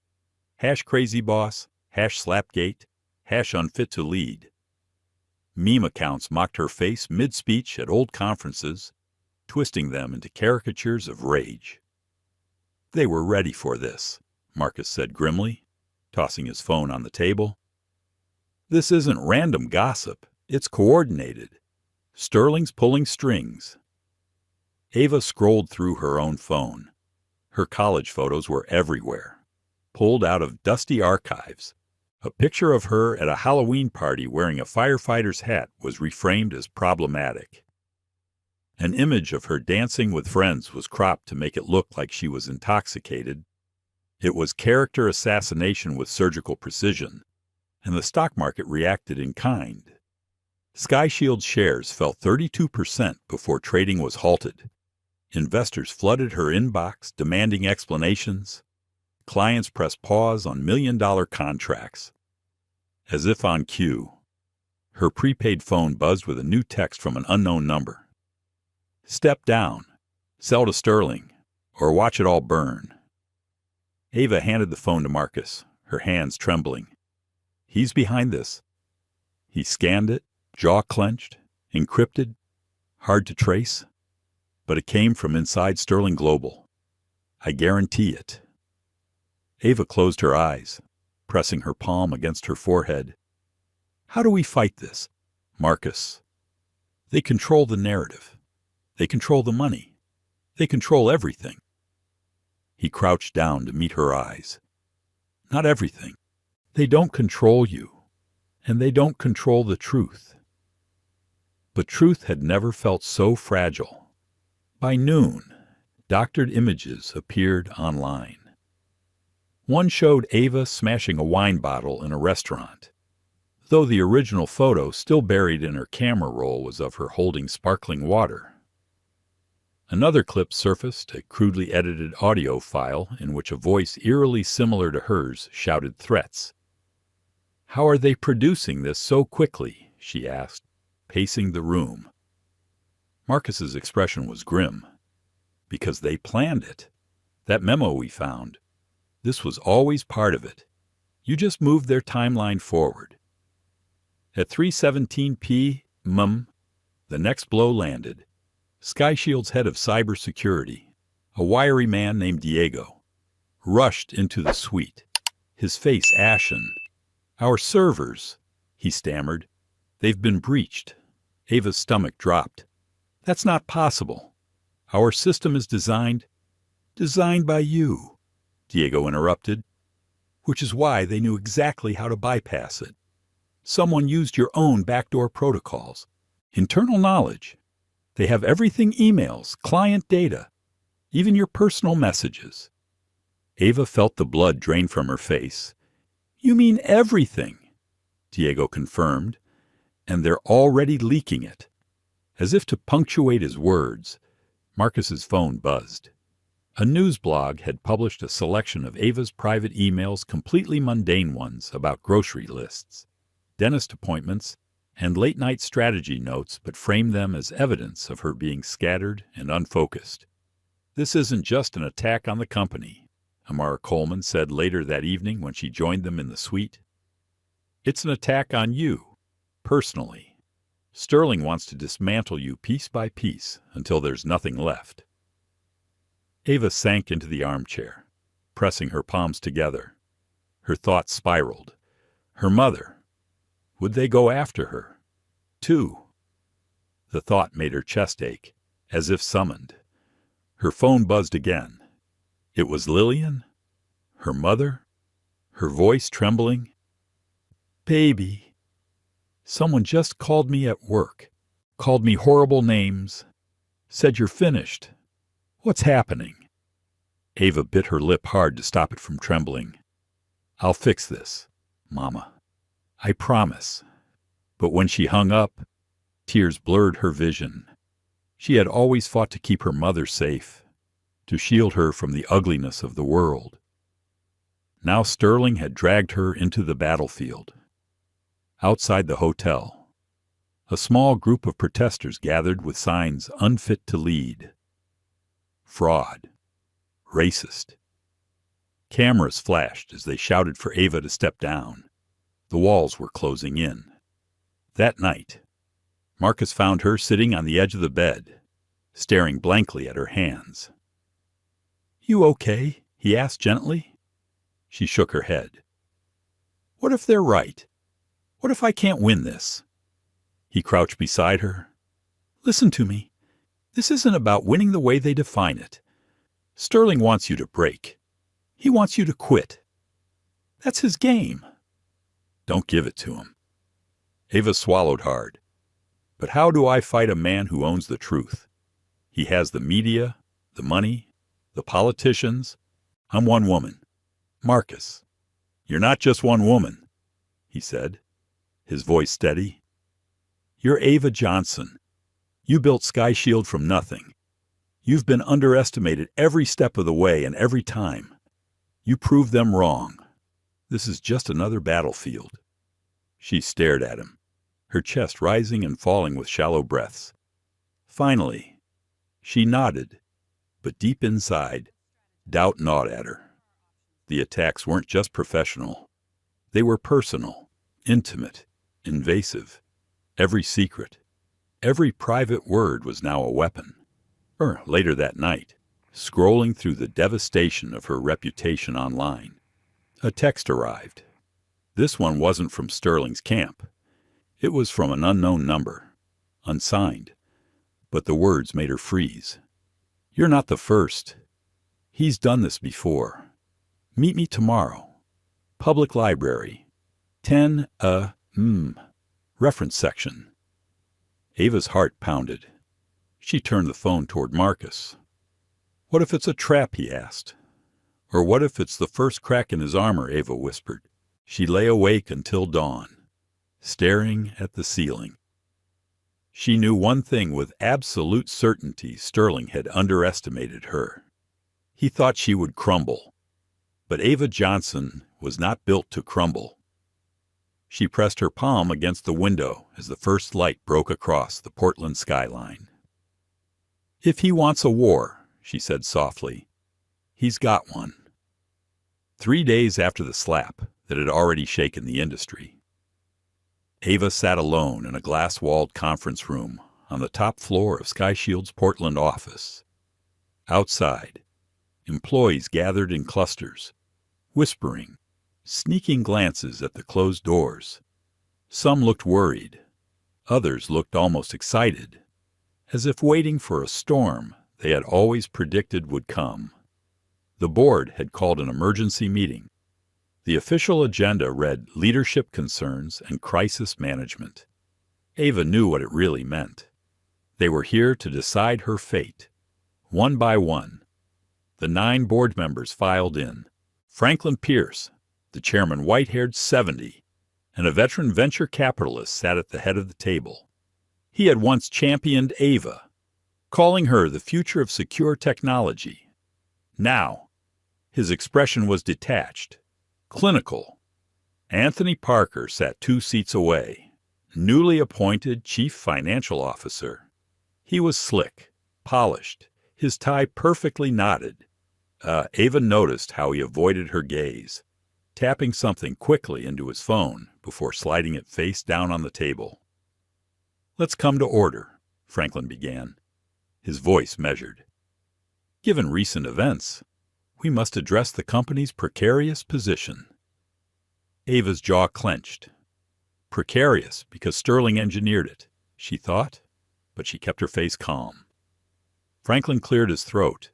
Speaker 1: #crazyboss, #slapgate, #unfit to lead. Meme accounts mocked her face mid-speech at old conferences, twisting them into caricatures of rage. "They were ready for this," Marcus said grimly, tossing his phone on the table. "This isn't random gossip. It's coordinated. Sterling's pulling strings." Ava scrolled through her own phone. Her college photos were everywhere, pulled out of dusty archives. A picture of her at a Halloween party wearing a firefighter's hat was reframed as problematic. An image of her dancing with friends was cropped to make it look like she was intoxicated. It was character assassination with surgical precision, and the stock market reacted in kind. SkyShield shares fell 32% before trading was halted. Investors flooded her inbox, demanding explanations. Clients pressed pause on million-dollar contracts. As if on cue, her prepaid phone buzzed with a new text from an unknown number. "Step down, sell to Sterling, or watch it all burn." Ava handed the phone to Marcus, her hands trembling. "He's behind this." He scanned it, jaw clenched, encrypted, hard to trace, but it came from inside Sterling Global. "I guarantee it." Ava closed her eyes, pressing her palm against her forehead. "How do we fight this, Marcus? They control the narrative. They control the money. They control everything." He crouched down to meet her eyes. "Not everything. They don't control you, and they don't control the truth." But truth had never felt so fragile. By noon, doctored images appeared online. One showed Ava smashing a wine bottle in a restaurant, though the original photo still buried in her camera roll was of her holding sparkling water. Another clip surfaced, a crudely edited audio file in which a voice eerily similar to hers shouted threats. "How are they producing this so quickly?" she asked, pacing the room. Marcus's expression was grim. "Because they planned it. That memo we found. This was always part of it. You just moved their timeline forward." At 3:17 p.m., the next blow landed. SkyShield's head of cybersecurity, a wiry man named Diego, rushed into the suite, his face ashen. "Our servers," he stammered. "They've been breached. Ava's stomach dropped. That's not possible. Our system is designed by you, Diego interrupted, which is why they knew exactly how to bypass it. Someone used your own backdoor protocols. Internal knowledge. They have everything: emails, client data, even your personal messages. Ava felt the blood drain from her face. You mean everything, Diego confirmed, and they're already leaking it. As if to punctuate his words, Marcus's phone buzzed. A news blog had published a selection of Ava's private emails, completely mundane ones about grocery lists, dentist appointments, and late-night strategy notes, but framed them as evidence of her being scattered and unfocused. This isn't just an attack on the company, Amara Coleman said later that evening when she joined them in the suite. It's an attack on you, personally. Sterling wants to dismantle you piece by piece until there's nothing left. Ava sank into the armchair, pressing her palms together. Her thoughts spiraled. Her mother. Would they go after her, too? The thought made her chest ache, as if summoned. Her phone buzzed again. It was Lillian? Her mother? Her voice trembling. Baby. Someone just called me at work, called me horrible names, said you're finished. What's happening? Ava bit her lip hard to stop it from trembling. I'll fix this, Mama. I promise. But when she hung up, tears blurred her vision. She had always fought to keep her mother safe, to shield her from the ugliness of the world. Now Sterling had dragged her into the battlefield. Outside the hotel, a small group of protesters gathered with signs unfit to lead. Fraud. Racist. Cameras flashed as they shouted for Ava to step down. The walls were closing in. That night, Marcus found her sitting on the edge of the bed, staring blankly at her hands. You okay? He asked gently. She shook her head. What if they're right? What if I can't win this? He crouched beside her. Listen to me. This isn't about winning the way they define it. Sterling wants you to break. He wants you to quit. That's his game. Don't give it to him. Ava swallowed hard. But how do I fight a man who owns the truth? He has the media, the money, the politicians. I'm one woman. Marcus, you're not just one woman, he said, his voice steady. You're Ava Johnson. You built Sky Shield from nothing. You've been underestimated every step of the way and every time. You proved them wrong. This is just another battlefield. She stared at him, her chest rising and falling with shallow breaths. Finally, she nodded, but deep inside, doubt gnawed at her. The attacks weren't just professional. They were personal, intimate, invasive. Every secret, every private word was now a weapon. Later that night, scrolling through the devastation of her reputation online, a text arrived. This one wasn't from Sterling's camp. It was from an unknown number, unsigned, but the words made her freeze. You're not the first. He's done this before. Meet me tomorrow. Public library. 10 reference section. Ava's heart pounded. She turned the phone toward Marcus. What if it's a trap, he asked. Or what if it's the first crack in his armor, Ava whispered. She lay awake until dawn, staring at the ceiling. She knew one thing with absolute certainty: Sterling had underestimated her. He thought she would crumble. But Ava Johnson was not built to crumble. She pressed her palm against the window as the first light broke across the Portland skyline. If he wants a war, she said softly, he's got one. 3 days after the slap that had already shaken the industry, Ava sat alone in a glass-walled conference room on the top floor of Sky Shield's Portland office. Outside, employees gathered in clusters, whispering, sneaking glances at the closed doors. Some looked worried, Others looked almost excited, as if waiting for a storm they had always predicted would come. The board had called an emergency meeting. The official agenda read leadership concerns and crisis management. Ava knew what it really meant. They were here to decide her fate. One by one, the 9 board members filed in. Franklin Pierce, the chairman white-haired 70, and a veteran venture capitalist sat at the head of the table. He had once championed Ava, calling her the future of secure technology. Now, his expression was detached, clinical. Anthony Parker sat 2 seats away, newly appointed chief financial officer. He was slick, polished, his tie perfectly knotted. Ava noticed how he avoided her gaze, tapping something quickly into his phone before sliding it face down on the table. "Let's come to order," Franklin began, his voice measured. "Given recent events, we must address the company's precarious position." Ava's jaw clenched. Precarious because Sterling engineered it, she thought, but she kept her face calm. Franklin cleared his throat.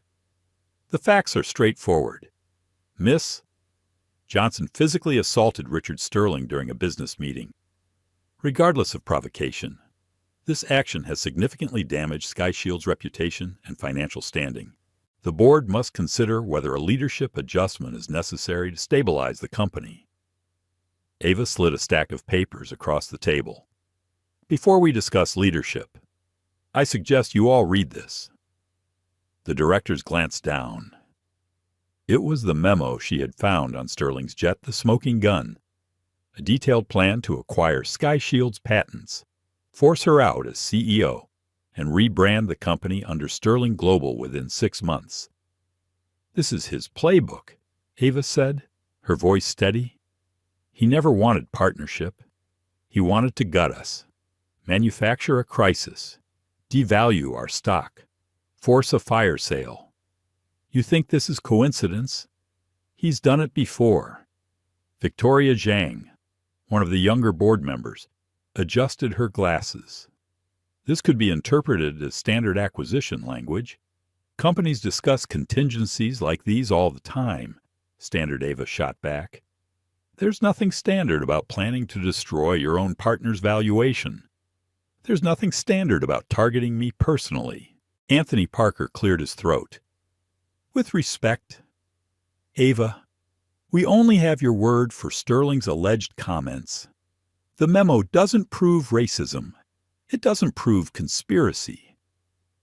Speaker 1: "The facts are straightforward. Miss Johnson physically assaulted Richard Sterling during a business meeting. Regardless of provocation, this action has significantly damaged Sky Shield's reputation and financial standing. The board must consider whether a leadership adjustment is necessary to stabilize the company." Ava slid a stack of papers across the table. "Before we discuss leadership, I suggest you all read this." The directors glanced down. It was the memo she had found on Sterling's jet, the Smoking Gun, a detailed plan to acquire Sky Shield's patents, force her out as CEO, and rebrand the company under Sterling Global within 6 months. "This is his playbook," Ava said, her voice steady. "He never wanted partnership. He wanted to gut us, manufacture a crisis, devalue our stock, force a fire sale. You think this is coincidence? He's done it before." Victoria Zhang, one of the younger board members, adjusted her glasses. This could be interpreted as standard acquisition language. "Companies discuss contingencies like these all the time," Standard Ava shot back. "There's nothing standard about planning to destroy your own partner's valuation. There's nothing standard about targeting me personally." Anthony Parker cleared his throat. "With respect, Ava, we only have your word for Sterling's alleged comments. The memo doesn't prove racism. It doesn't prove conspiracy.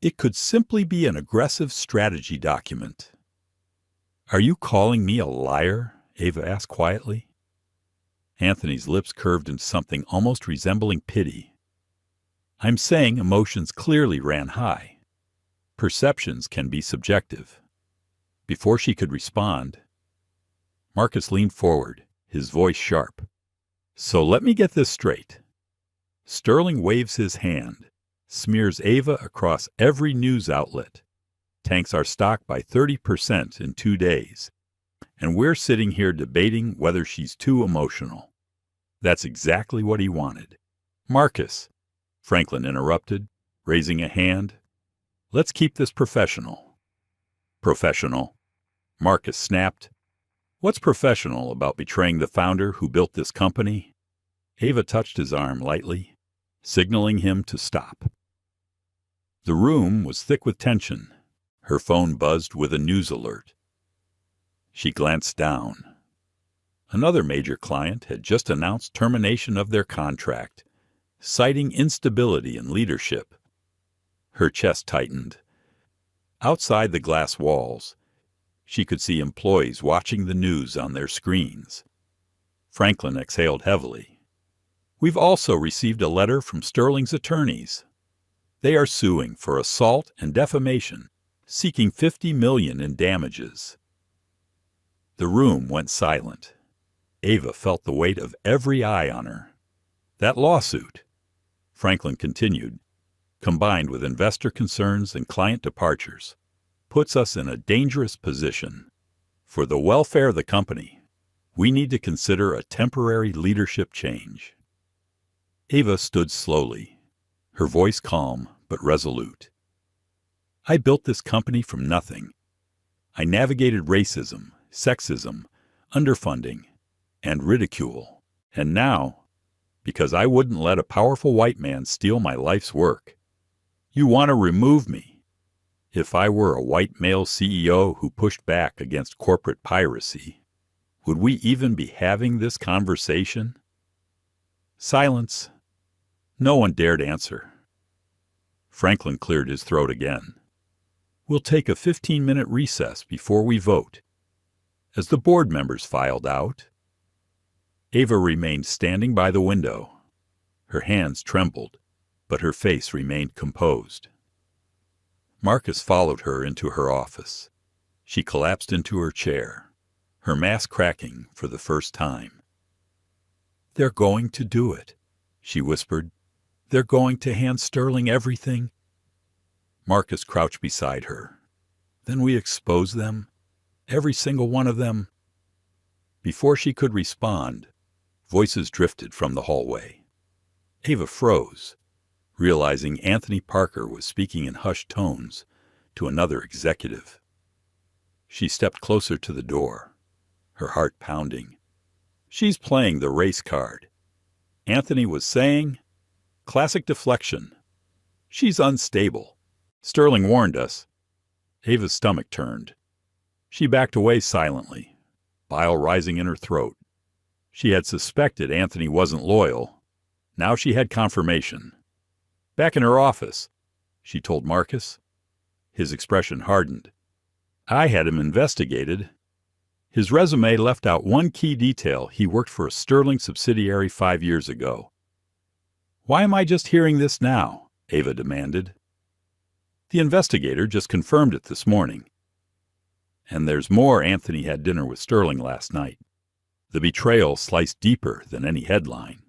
Speaker 1: It could simply be an aggressive strategy document." "Are you calling me a liar?" Ava asked quietly. Anthony's lips curved into something almost resembling pity. "I'm saying emotions clearly ran high. Perceptions can be subjective." Before she could respond, Marcus leaned forward, his voice sharp. "So let me get this straight. Sterling waves his hand, smears Ava across every news outlet, tanks our stock by 30% in 2 days, and we're sitting here debating whether she's too emotional. That's exactly what he wanted." "Marcus," Franklin interrupted, raising a hand, "let's keep this professional." "Professional," Marcus snapped. "What's professional about betraying the founder who built this company?" Ava touched his arm lightly, signaling him to stop. The room was thick with tension. Her phone buzzed with a news alert. She glanced down. Another major client had just announced termination of their contract, citing instability in leadership. Her chest tightened. Outside the glass walls, she could see employees watching the news on their screens. Franklin exhaled heavily. "We've also received a letter from Sterling's attorneys. They are suing for assault and defamation, seeking $50 million in damages." The room went silent. Ava felt the weight of every eye on her. "That lawsuit," Franklin continued, "combined with investor concerns and client departures, puts us in a dangerous position. For the welfare of the company, we need to consider a temporary leadership change." Ava stood slowly, her voice calm but resolute. I built this company from nothing. I navigated racism, sexism, underfunding, and ridicule. And now, because I wouldn't let a powerful white man steal my life's work, you want to remove me. If I were a white male CEO who pushed back against corporate piracy, would we even be having this conversation? Silence. No one dared answer. Franklin cleared his throat again. We'll take a 15-minute recess before we vote. As the board members filed out, Ava remained standing by the window. Her hands trembled, but her face remained composed. Marcus followed her into her office. She collapsed into her chair, her mask cracking for the first time. "They're going to do it," she whispered. "They're going to hand Sterling everything." Marcus crouched beside her. "Then we expose them, every single one of them." Before she could respond, voices drifted from the hallway. Ava froze, realizing Anthony Parker was speaking in hushed tones to another executive. She stepped closer to the door, her heart pounding. "She's playing the race card," Anthony was saying. "Classic deflection. She's unstable. Sterling warned us." Ava's stomach turned. She backed away silently, bile rising in her throat. She had suspected Anthony wasn't loyal. Now she had confirmation. "Back in her office," she told Marcus. His expression hardened. "I had him investigated. His resume left out one key detail: he worked for a Sterling subsidiary 5 years ago." "Why am I just hearing this now?" Ava demanded. "The investigator just confirmed it this morning. And there's more. Anthony had dinner with Sterling last night." The betrayal sliced deeper than any headline.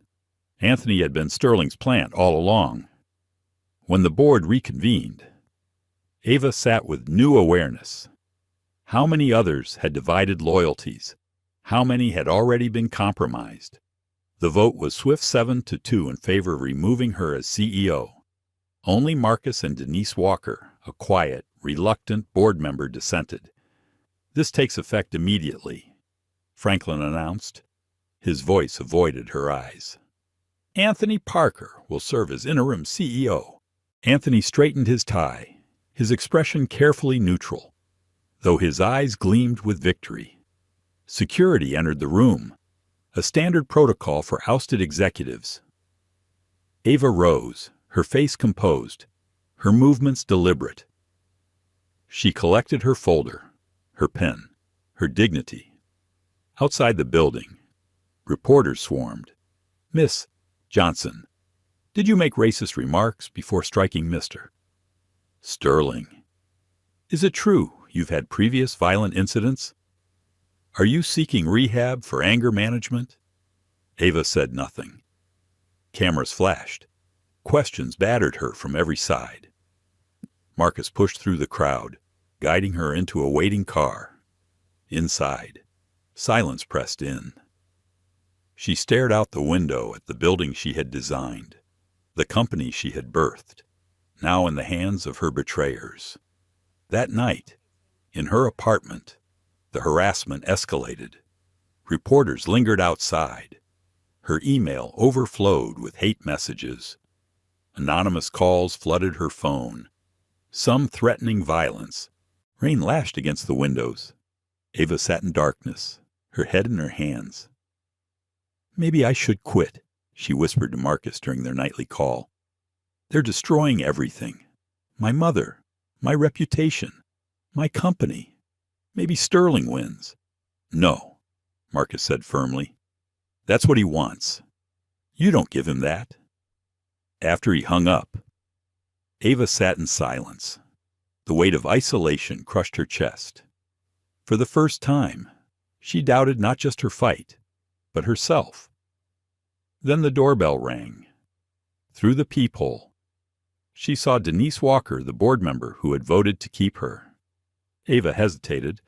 Speaker 1: Anthony had been Sterling's plant all along. When the board reconvened, Ava sat with new awareness. How many others had divided loyalties? How many had already been compromised? The vote was swift 7-2 in favor of removing her as CEO. Only Marcus and Denise Walker, a quiet, reluctant board member, dissented. "This takes effect immediately," Franklin announced. His voice avoided her eyes. "Anthony Parker will serve as interim CEO." Anthony straightened his tie, his expression carefully neutral, though his eyes gleamed with victory. Security entered the room, a standard protocol for ousted executives. Ava rose, her face composed, her movements deliberate. She collected her folder, her pen, her dignity. Outside the building, reporters swarmed. "Miss Johnson, did you make racist remarks before striking Mr. Sterling? Is it true you've had previous violent incidents? Are you seeking rehab for anger management?" Ava said nothing. Cameras flashed. Questions battered her from every side. Marcus pushed through the crowd, guiding her into a waiting car. Inside, silence pressed in. She stared out the window at the building she had designed, the company she had birthed, now in the hands of her betrayers. That night, in her apartment, the harassment escalated. Reporters lingered outside. Her email overflowed with hate messages. Anonymous calls flooded her phone, some threatening violence. Rain lashed against the windows. Ava sat in darkness, her head in her hands. "Maybe I should quit," she whispered to Marcus during their nightly call. "They're destroying everything. My mother, my reputation, my company. Maybe Sterling wins." "No," Marcus said firmly. "That's what he wants. You don't give him that." After he hung up, Ava sat in silence. The weight of isolation crushed her chest. For the first time, she doubted not just her fight, but herself. Then the doorbell rang. Through the peephole, she saw Denise Walker, the board member who had voted to keep her. Ava hesitated,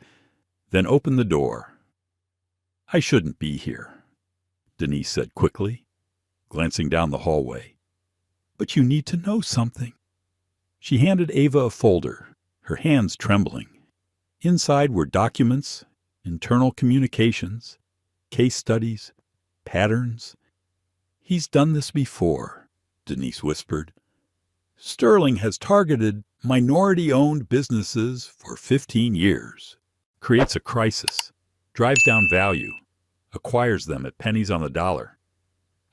Speaker 1: then opened the door. "I shouldn't be here," Denise said quickly, glancing down the hallway. But you need to know something. She handed Ava a folder, her hands trembling. Inside were documents, internal communications, case studies, patterns. He's done this before, Denise whispered. Sterling has targeted minority-owned businesses for 15 years, creates a crisis, drives down value, acquires them at pennies on the dollar.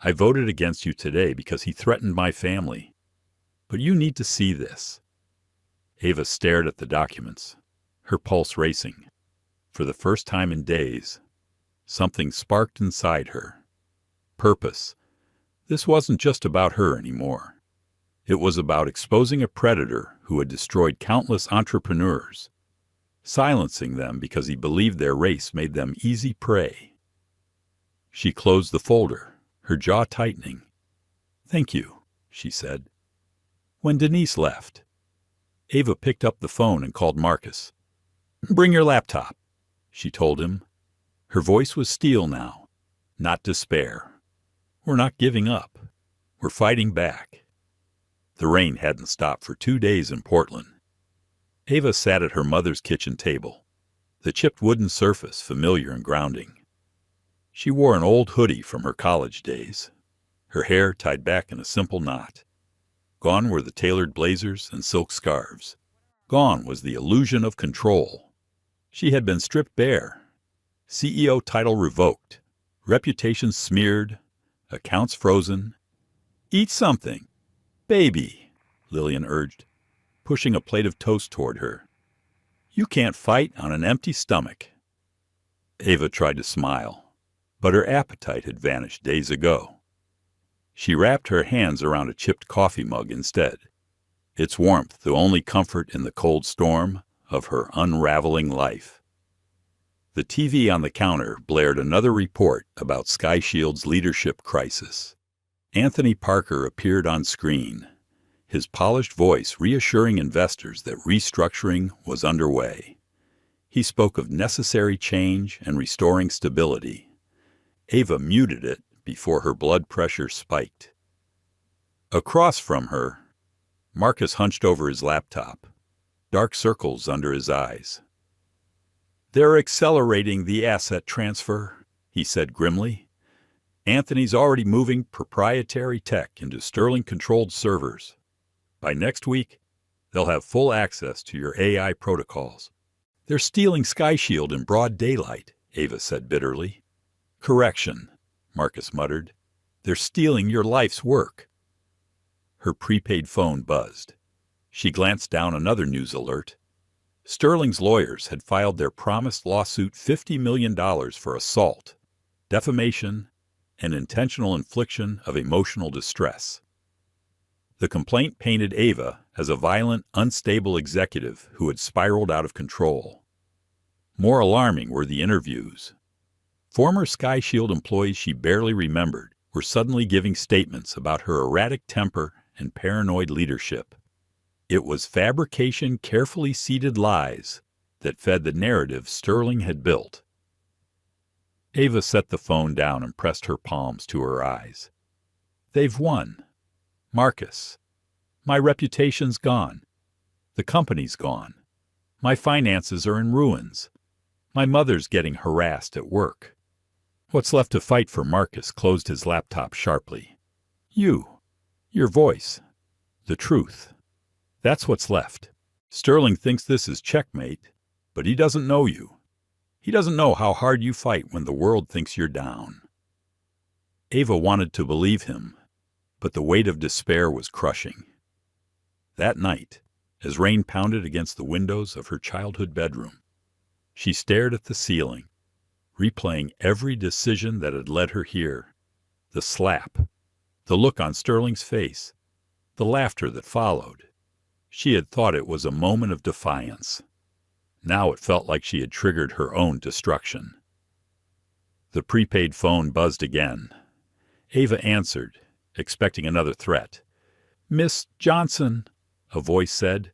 Speaker 1: I voted against you today because he threatened my family. But you need to see this. Ava stared at the documents, her pulse racing. For the first time in days, something sparked inside her. Purpose. This wasn't just about her anymore. It was about exposing a predator who had destroyed countless entrepreneurs, silencing them because he believed their race made them easy prey. She closed the folder, her jaw tightening. Thank you, she said. When Denise left, Ava picked up the phone and called Marcus. Bring your laptop, she told him. Her voice was steel now, not despair. We're not giving up. We're fighting back. The rain hadn't stopped for 2 days in Portland. Ava sat at her mother's kitchen table, the chipped wooden surface familiar and grounding. She wore an old hoodie from her college days, her hair tied back in a simple knot. Gone were the tailored blazers and silk scarves. Gone was the illusion of control. She had been stripped bare, CEO title revoked, reputation smeared, accounts frozen. Eat something. Baby, Lillian urged, pushing a plate of toast toward her. You can't fight on an empty stomach. Ava tried to smile, but her appetite had vanished days ago. She wrapped her hands around a chipped coffee mug instead, its warmth the only comfort in the cold storm of her unraveling life. The TV on the counter blared another report about SkyShield's leadership crisis. Anthony Parker appeared on screen, his polished voice reassuring investors that restructuring was underway. He spoke of necessary change and restoring stability. Ava muted it before her blood pressure spiked. Across from her, Marcus hunched over his laptop, dark circles under his eyes. They're accelerating the asset transfer, he said grimly. Anthony's already moving proprietary tech into Sterling-controlled servers. By next week, they'll have full access to your AI protocols. They're stealing SkyShield in broad daylight, Ava said bitterly. Correction, Marcus muttered. They're stealing your life's work. Her prepaid phone buzzed. She glanced down another news alert. Sterling's lawyers had filed their promised lawsuit $50 million for assault, defamation, and intentional infliction of emotional distress. The complaint painted Ava as a violent, unstable executive who had spiraled out of control. More alarming were the interviews. Former SkyShield employees she barely remembered were suddenly giving statements about her erratic temper and paranoid leadership. It was fabrication carefully seeded lies that fed the narrative Sterling had built. Ava set the phone down and pressed her palms to her eyes. They've won. Marcus, my reputation's gone. The company's gone. My finances are in ruins. My mother's getting harassed at work. What's left to fight for? Marcus closed his laptop sharply. You. Your voice. The truth. That's what's left. Sterling thinks this is checkmate, but he doesn't know you. He doesn't know how hard you fight when the world thinks you're down. Ava wanted to believe him, but the weight of despair was crushing. That night, as rain pounded against the windows of her childhood bedroom, she stared at the ceiling, replaying every decision that had led her here. The slap, the look on Sterling's face, the laughter that followed. She had thought it was a moment of defiance. Now it felt like she had triggered her own destruction. The prepaid phone buzzed again. Ava answered, expecting another threat. Miss Johnson, a voice said.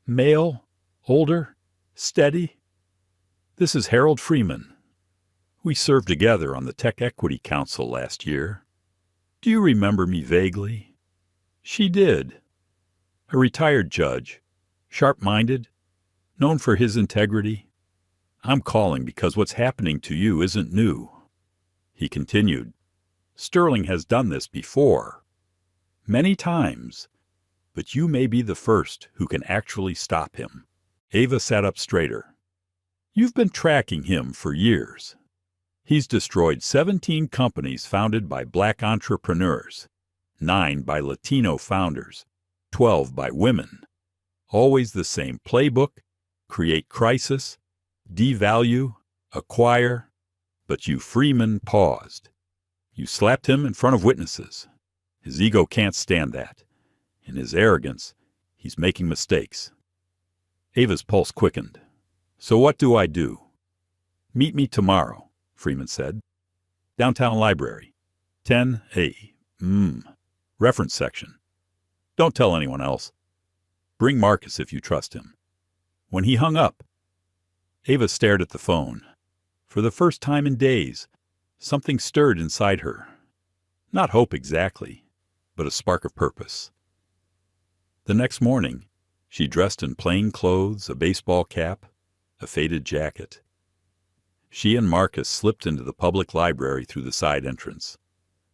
Speaker 1: Male, older, steady. This is Harold Freeman. We served together on the Tech Equity Council last year. Do you remember me vaguely? She did. A retired judge, sharp-minded, known for his integrity. I'm calling because what's happening to you isn't new. He continued. Sterling has done this before. Many times. But you may be the first who can actually stop him. Ava sat up straighter. You've been tracking him for years. He's destroyed 17 companies founded by black entrepreneurs, 9 by Latino founders, 12 by women. Always the same playbook: create crisis, devalue, acquire. But you Freeman paused. You slapped him in front of witnesses. His ego can't stand that. In his arrogance, he's making mistakes. Ava's pulse quickened. So what do I do? Meet me tomorrow, Freeman said. Downtown library. 10A. Reference section. Don't tell anyone else. Bring Marcus if you trust him. When he hung up, Ava stared at the phone. For the first time in days, something stirred inside her. Not hope exactly, but a spark of purpose. The next morning, she dressed in plain clothes, a baseball cap, a faded jacket. She and Marcus slipped into the public library through the side entrance,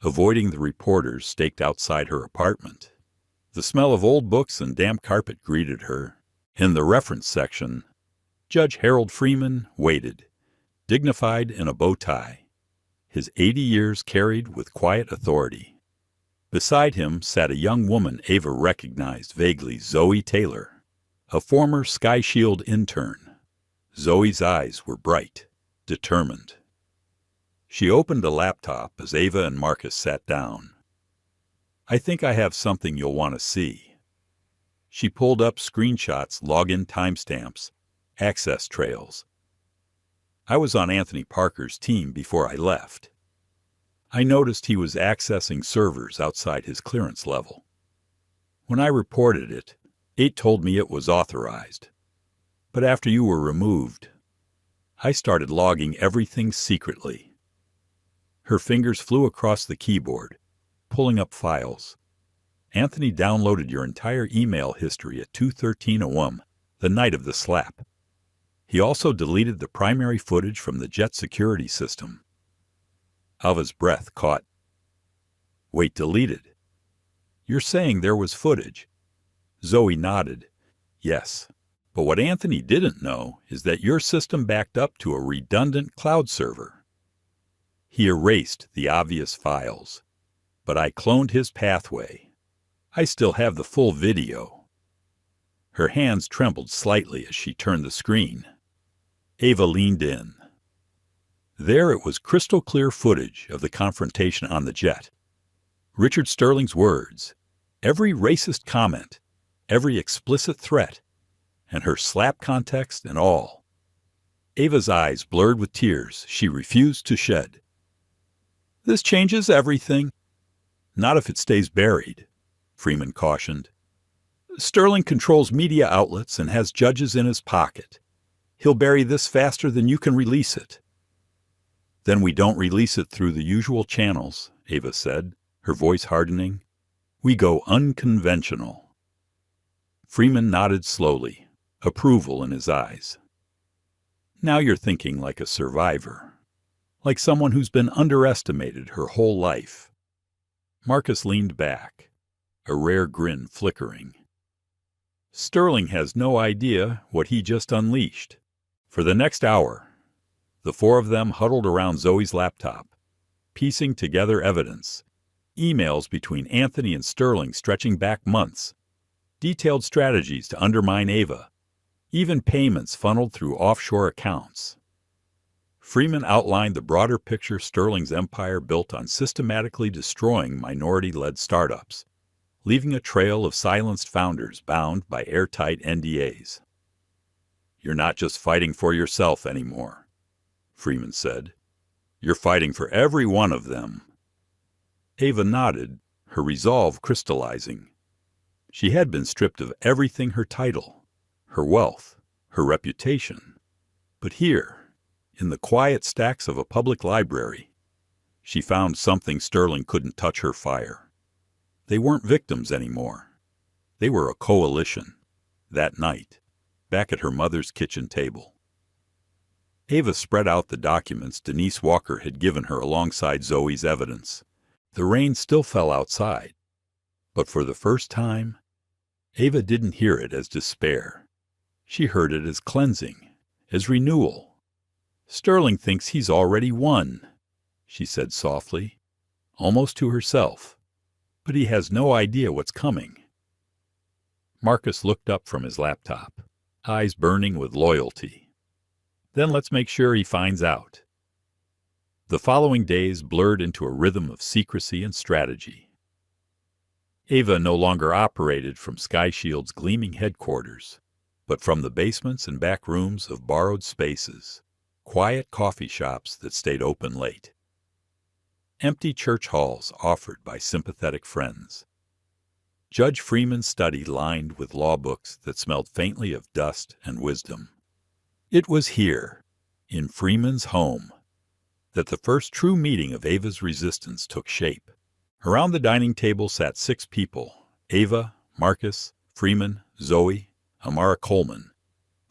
Speaker 1: avoiding the reporters staked outside her apartment. The smell of old books and damp carpet greeted her. In the reference section, Judge Harold Freeman waited, dignified in a bow tie, his 80 years carried with quiet authority. Beside him sat a young woman Ava recognized vaguely, Zoe Taylor, a former Sky Shield intern. Zoe's eyes were bright, determined. She opened a laptop as Ava and Marcus sat down. I think I have something you'll want to see. She pulled up screenshots, login timestamps, access trails. I was on Anthony Parker's team before I left. I noticed he was accessing servers outside his clearance level. When I reported it, 8 told me it was authorized. But after you were removed, I started logging everything secretly. Her fingers flew across the keyboard, pulling up files. Anthony downloaded your entire email history at 2:13 a.m., the night of the slap. He also deleted the primary footage from the jet security system. Ava's breath caught. Wait, deleted? You're saying there was footage? Zoe nodded. Yes, but what Anthony didn't know is that your system backed up to a redundant cloud server. He erased the obvious files, but I cloned his pathway. I still have the full video. Her hands trembled slightly as she turned the screen. Ava leaned in. There it was, crystal clear footage of the confrontation on the jet. Richard Sterling's words, every racist comment, every explicit threat, and her slap context and all. Ava's eyes blurred with tears she refused to shed. This changes everything. Not if it stays buried, Freeman cautioned. Sterling controls media outlets and has judges in his pocket. He'll bury this faster than you can release it. Then we don't release it through the usual channels, Ava said, her voice hardening. We go unconventional. Freeman nodded slowly, approval in his eyes. Now you're thinking like a survivor, like someone who's been underestimated her whole life. Marcus leaned back, a rare grin flickering. Sterling has no idea what he just unleashed. For the next hour, the 4 of them huddled around Zoe's laptop, piecing together evidence, emails between Anthony and Sterling stretching back months, detailed strategies to undermine Ava, even payments funneled through offshore accounts. Freeman outlined the broader picture Sterling's empire built on systematically destroying minority-led startups, leaving a trail of silenced founders bound by airtight NDAs. You're not just fighting for yourself anymore, Freeman said. You're fighting for every one of them. Ava nodded, her resolve crystallizing. She had been stripped of everything: her title, her wealth, her reputation. But here, in the quiet stacks of a public library, she found something Sterling couldn't touch: her fire. They weren't victims anymore. They were a coalition. That night, back at her mother's kitchen table, Ava spread out the documents Denise Walker had given her alongside Zoe's evidence. The rain still fell outside, but for the first time, Ava didn't hear it as despair. She heard it as cleansing, as renewal. "Sterling thinks he's already won," she said softly, almost to herself, "but he has no idea what's coming." Marcus looked up from his laptop, eyes burning with loyalty. "Then let's make sure he finds out." The following days blurred into a rhythm of secrecy and strategy. Ava no longer operated from Sky Shield's gleaming headquarters, but from the basements and back rooms of borrowed spaces, quiet coffee shops that stayed open late, empty church halls offered by sympathetic friends, Judge Freeman's study lined with law books that smelled faintly of dust and wisdom. It was here, in Freeman's home, that the first true meeting of Ava's resistance took shape. Around the dining table sat 6 people: Ava, Marcus, Freeman, Zoe, Amara Coleman,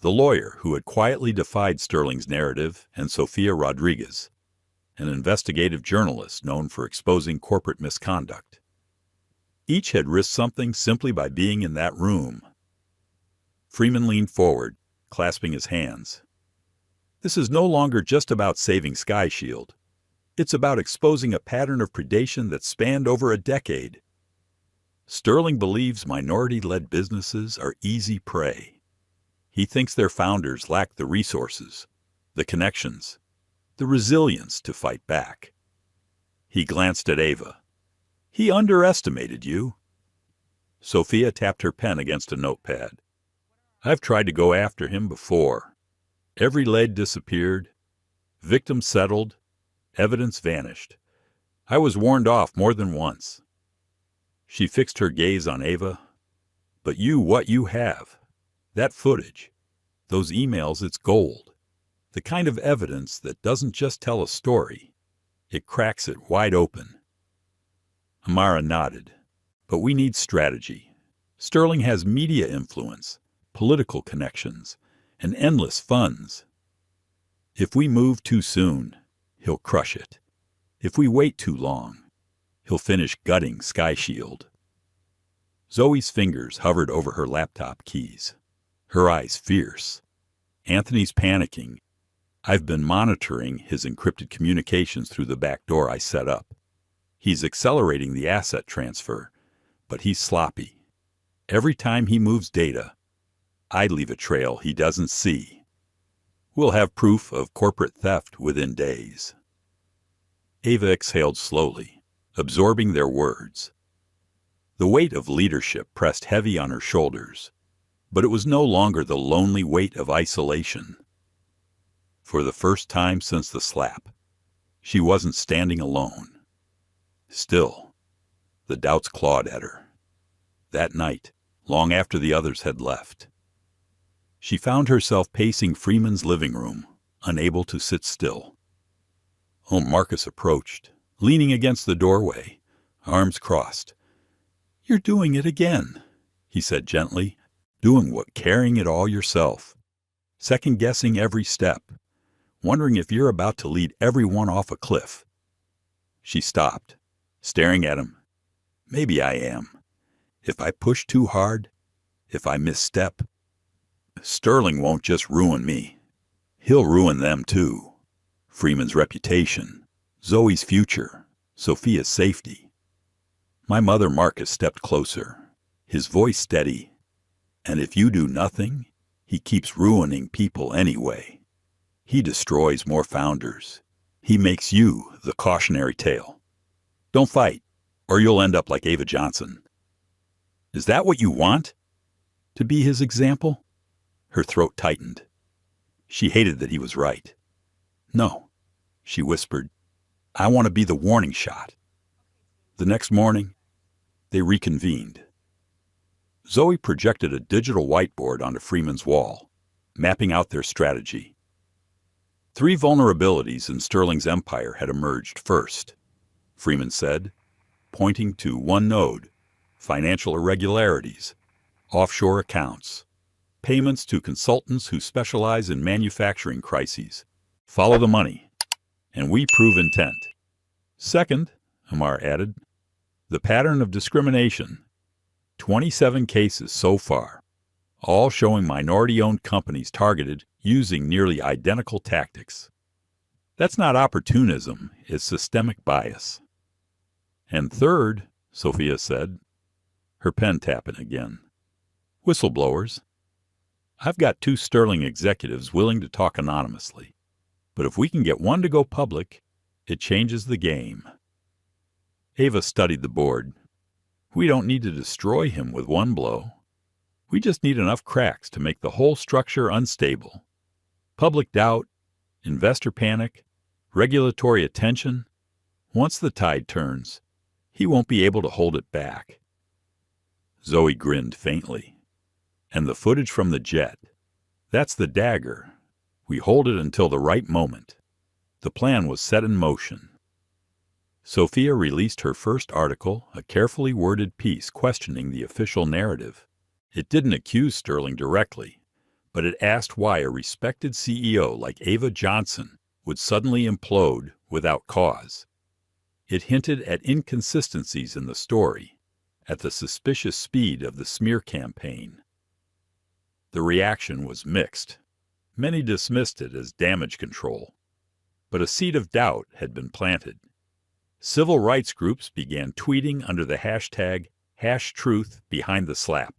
Speaker 1: the lawyer who had quietly defied Sterling's narrative, and Sophia Rodriguez, an investigative journalist known for exposing corporate misconduct. Each had risked something simply by being in that room. Freeman leaned forward, clasping his hands. "This is no longer just about saving Sky Shield. It's about exposing a pattern of predation that spanned over a decade. Sterling believes minority-led businesses are easy prey. He thinks their founders lack the resources, the connections, the resilience to fight back." He glanced at Ava. "He underestimated you." Sophia tapped her pen against a notepad. "I've tried to go after him before. Every lead disappeared. Victims settled. Evidence vanished. I was warned off more than once." She fixed her gaze on Ava. "But what you have, that footage, those emails, it's gold. The kind of evidence that doesn't just tell a story. It cracks it wide open." Amara nodded. "But we need strategy. Sterling has media influence, political connections, and endless funds. If we move too soon, he'll crush it. If we wait too long, he'll finish gutting Sky Shield." Zoe's fingers hovered over her laptop keys, her eyes fierce. "Anthony's panicking. I've been monitoring his encrypted communications through the back door I set up. He's accelerating the asset transfer, but he's sloppy. Every time he moves data, I leave a trail he doesn't see. We'll have proof of corporate theft within days." Ava exhaled slowly, absorbing their words. The weight of leadership pressed heavy on her shoulders, but it was no longer the lonely weight of isolation. For the first time since the slap, she wasn't standing alone. Still, the doubts clawed at her. That night, long after the others had left, she found herself pacing Freeman's living room, unable to sit still. Marcus approached, leaning against the doorway, arms crossed. "You're doing it again," he said gently. Carrying it all yourself, second-guessing every step, wondering if you're about to lead everyone off a cliff." She stopped, staring at him. "Maybe I am. If I push too hard, if I misstep, Sterling won't just ruin me. He'll ruin them too. Freeman's reputation, Zoe's future, Sophia's safety." My mother Marcus stepped closer, his voice steady. "And if you do nothing, he keeps ruining people anyway. He destroys more founders. He makes you the cautionary tale. Don't fight, or you'll end up like Ava Johnson." "Is that what you want? To be his example?" Her throat tightened. She hated that he was right. "No," she whispered. "I want to be the warning shot." The next morning, they reconvened. Zoe projected a digital whiteboard onto Freeman's wall, mapping out their strategy. 3 vulnerabilities in Sterling's empire had emerged first, Freeman said, pointing to one node financial irregularities, offshore accounts, payments to consultants who specialize in manufacturing crises. Follow the money, and we prove intent. Second, Amar added, the pattern of discrimination. 27 cases so far, all showing minority-owned companies targeted using nearly identical tactics. That's not opportunism, it's systemic bias. And third, Sophia said, her pen tapping again, whistleblowers. I've got 2 Sterling executives willing to talk anonymously, but if we can get one to go public, it changes the game. Ava studied the board. We don't need to destroy him with one blow. We just need enough cracks to make the whole structure unstable. Public doubt, investor panic, regulatory attention. Once the tide turns, he won't be able to hold it back. Zoe grinned faintly. And the footage from the jet. That's the dagger. We hold it until the right moment. The plan was set in motion. Sophia released her first article, a carefully worded piece questioning the official narrative. It didn't accuse Sterling directly, but it asked why a respected CEO like Ava Johnson would suddenly implode without cause. It hinted at inconsistencies in the story, at the suspicious speed of the smear campaign. The reaction was mixed. Many dismissed it as damage control, but a seed of doubt had been planted. Civil rights groups began tweeting under the hashtag #HashTruthBehindTheSlap.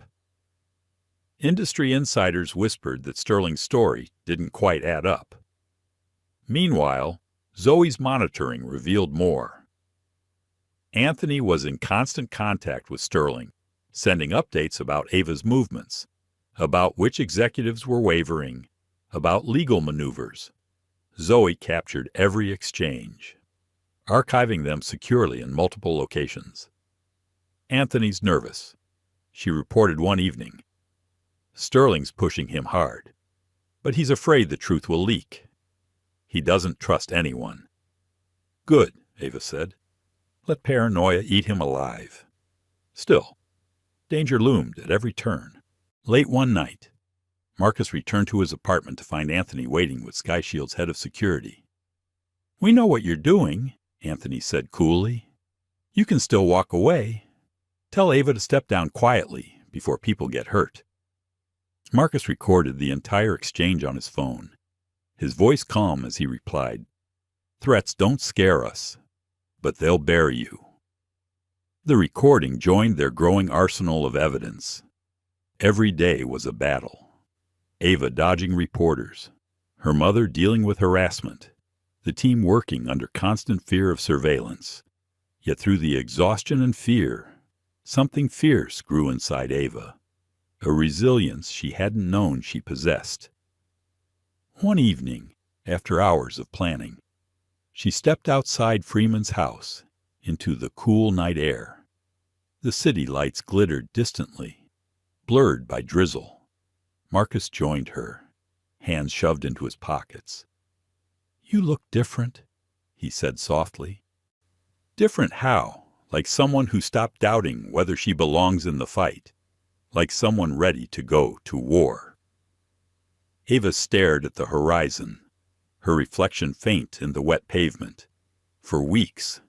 Speaker 1: Industry insiders whispered that Sterling's story didn't quite add up. Meanwhile, Zoe's monitoring revealed more. Anthony was in constant contact with Sterling, sending updates about Ava's movements, about which executives were wavering, about legal maneuvers. Zoe captured every exchange, archiving them securely in multiple locations. Anthony's nervous. She reported one evening. Sterling's pushing him hard, but he's afraid the truth will leak. He doesn't trust anyone. Good, Ava said. Let paranoia eat him alive. Still, danger loomed at every turn. Late one night, Marcus returned to his apartment to find Anthony waiting with Sky Shield's head of security. We know what you're doing, Anthony said coolly. You can still walk away. Tell Ava to step down quietly before people get hurt. Marcus recorded the entire exchange on his phone, his voice calm as he replied, Threats don't scare us, but they'll bury you. The recording joined their growing arsenal of evidence. Every day was a battle. Ava dodging reporters, her mother dealing with harassment, the team working under constant fear of surveillance. Yet through the exhaustion and fear, something fierce grew inside Ava, a resilience she hadn't known she possessed. One evening, after hours of planning, she stepped outside Freeman's house into the cool night air. The city lights glittered distantly, blurred by drizzle. Marcus joined her, hands shoved into his pockets. You look different, he said softly. Different how? Like someone who stopped doubting whether she belongs in the fight. Like someone ready to go to war. Ava stared at the horizon, her reflection faint in the wet pavement. For weeks,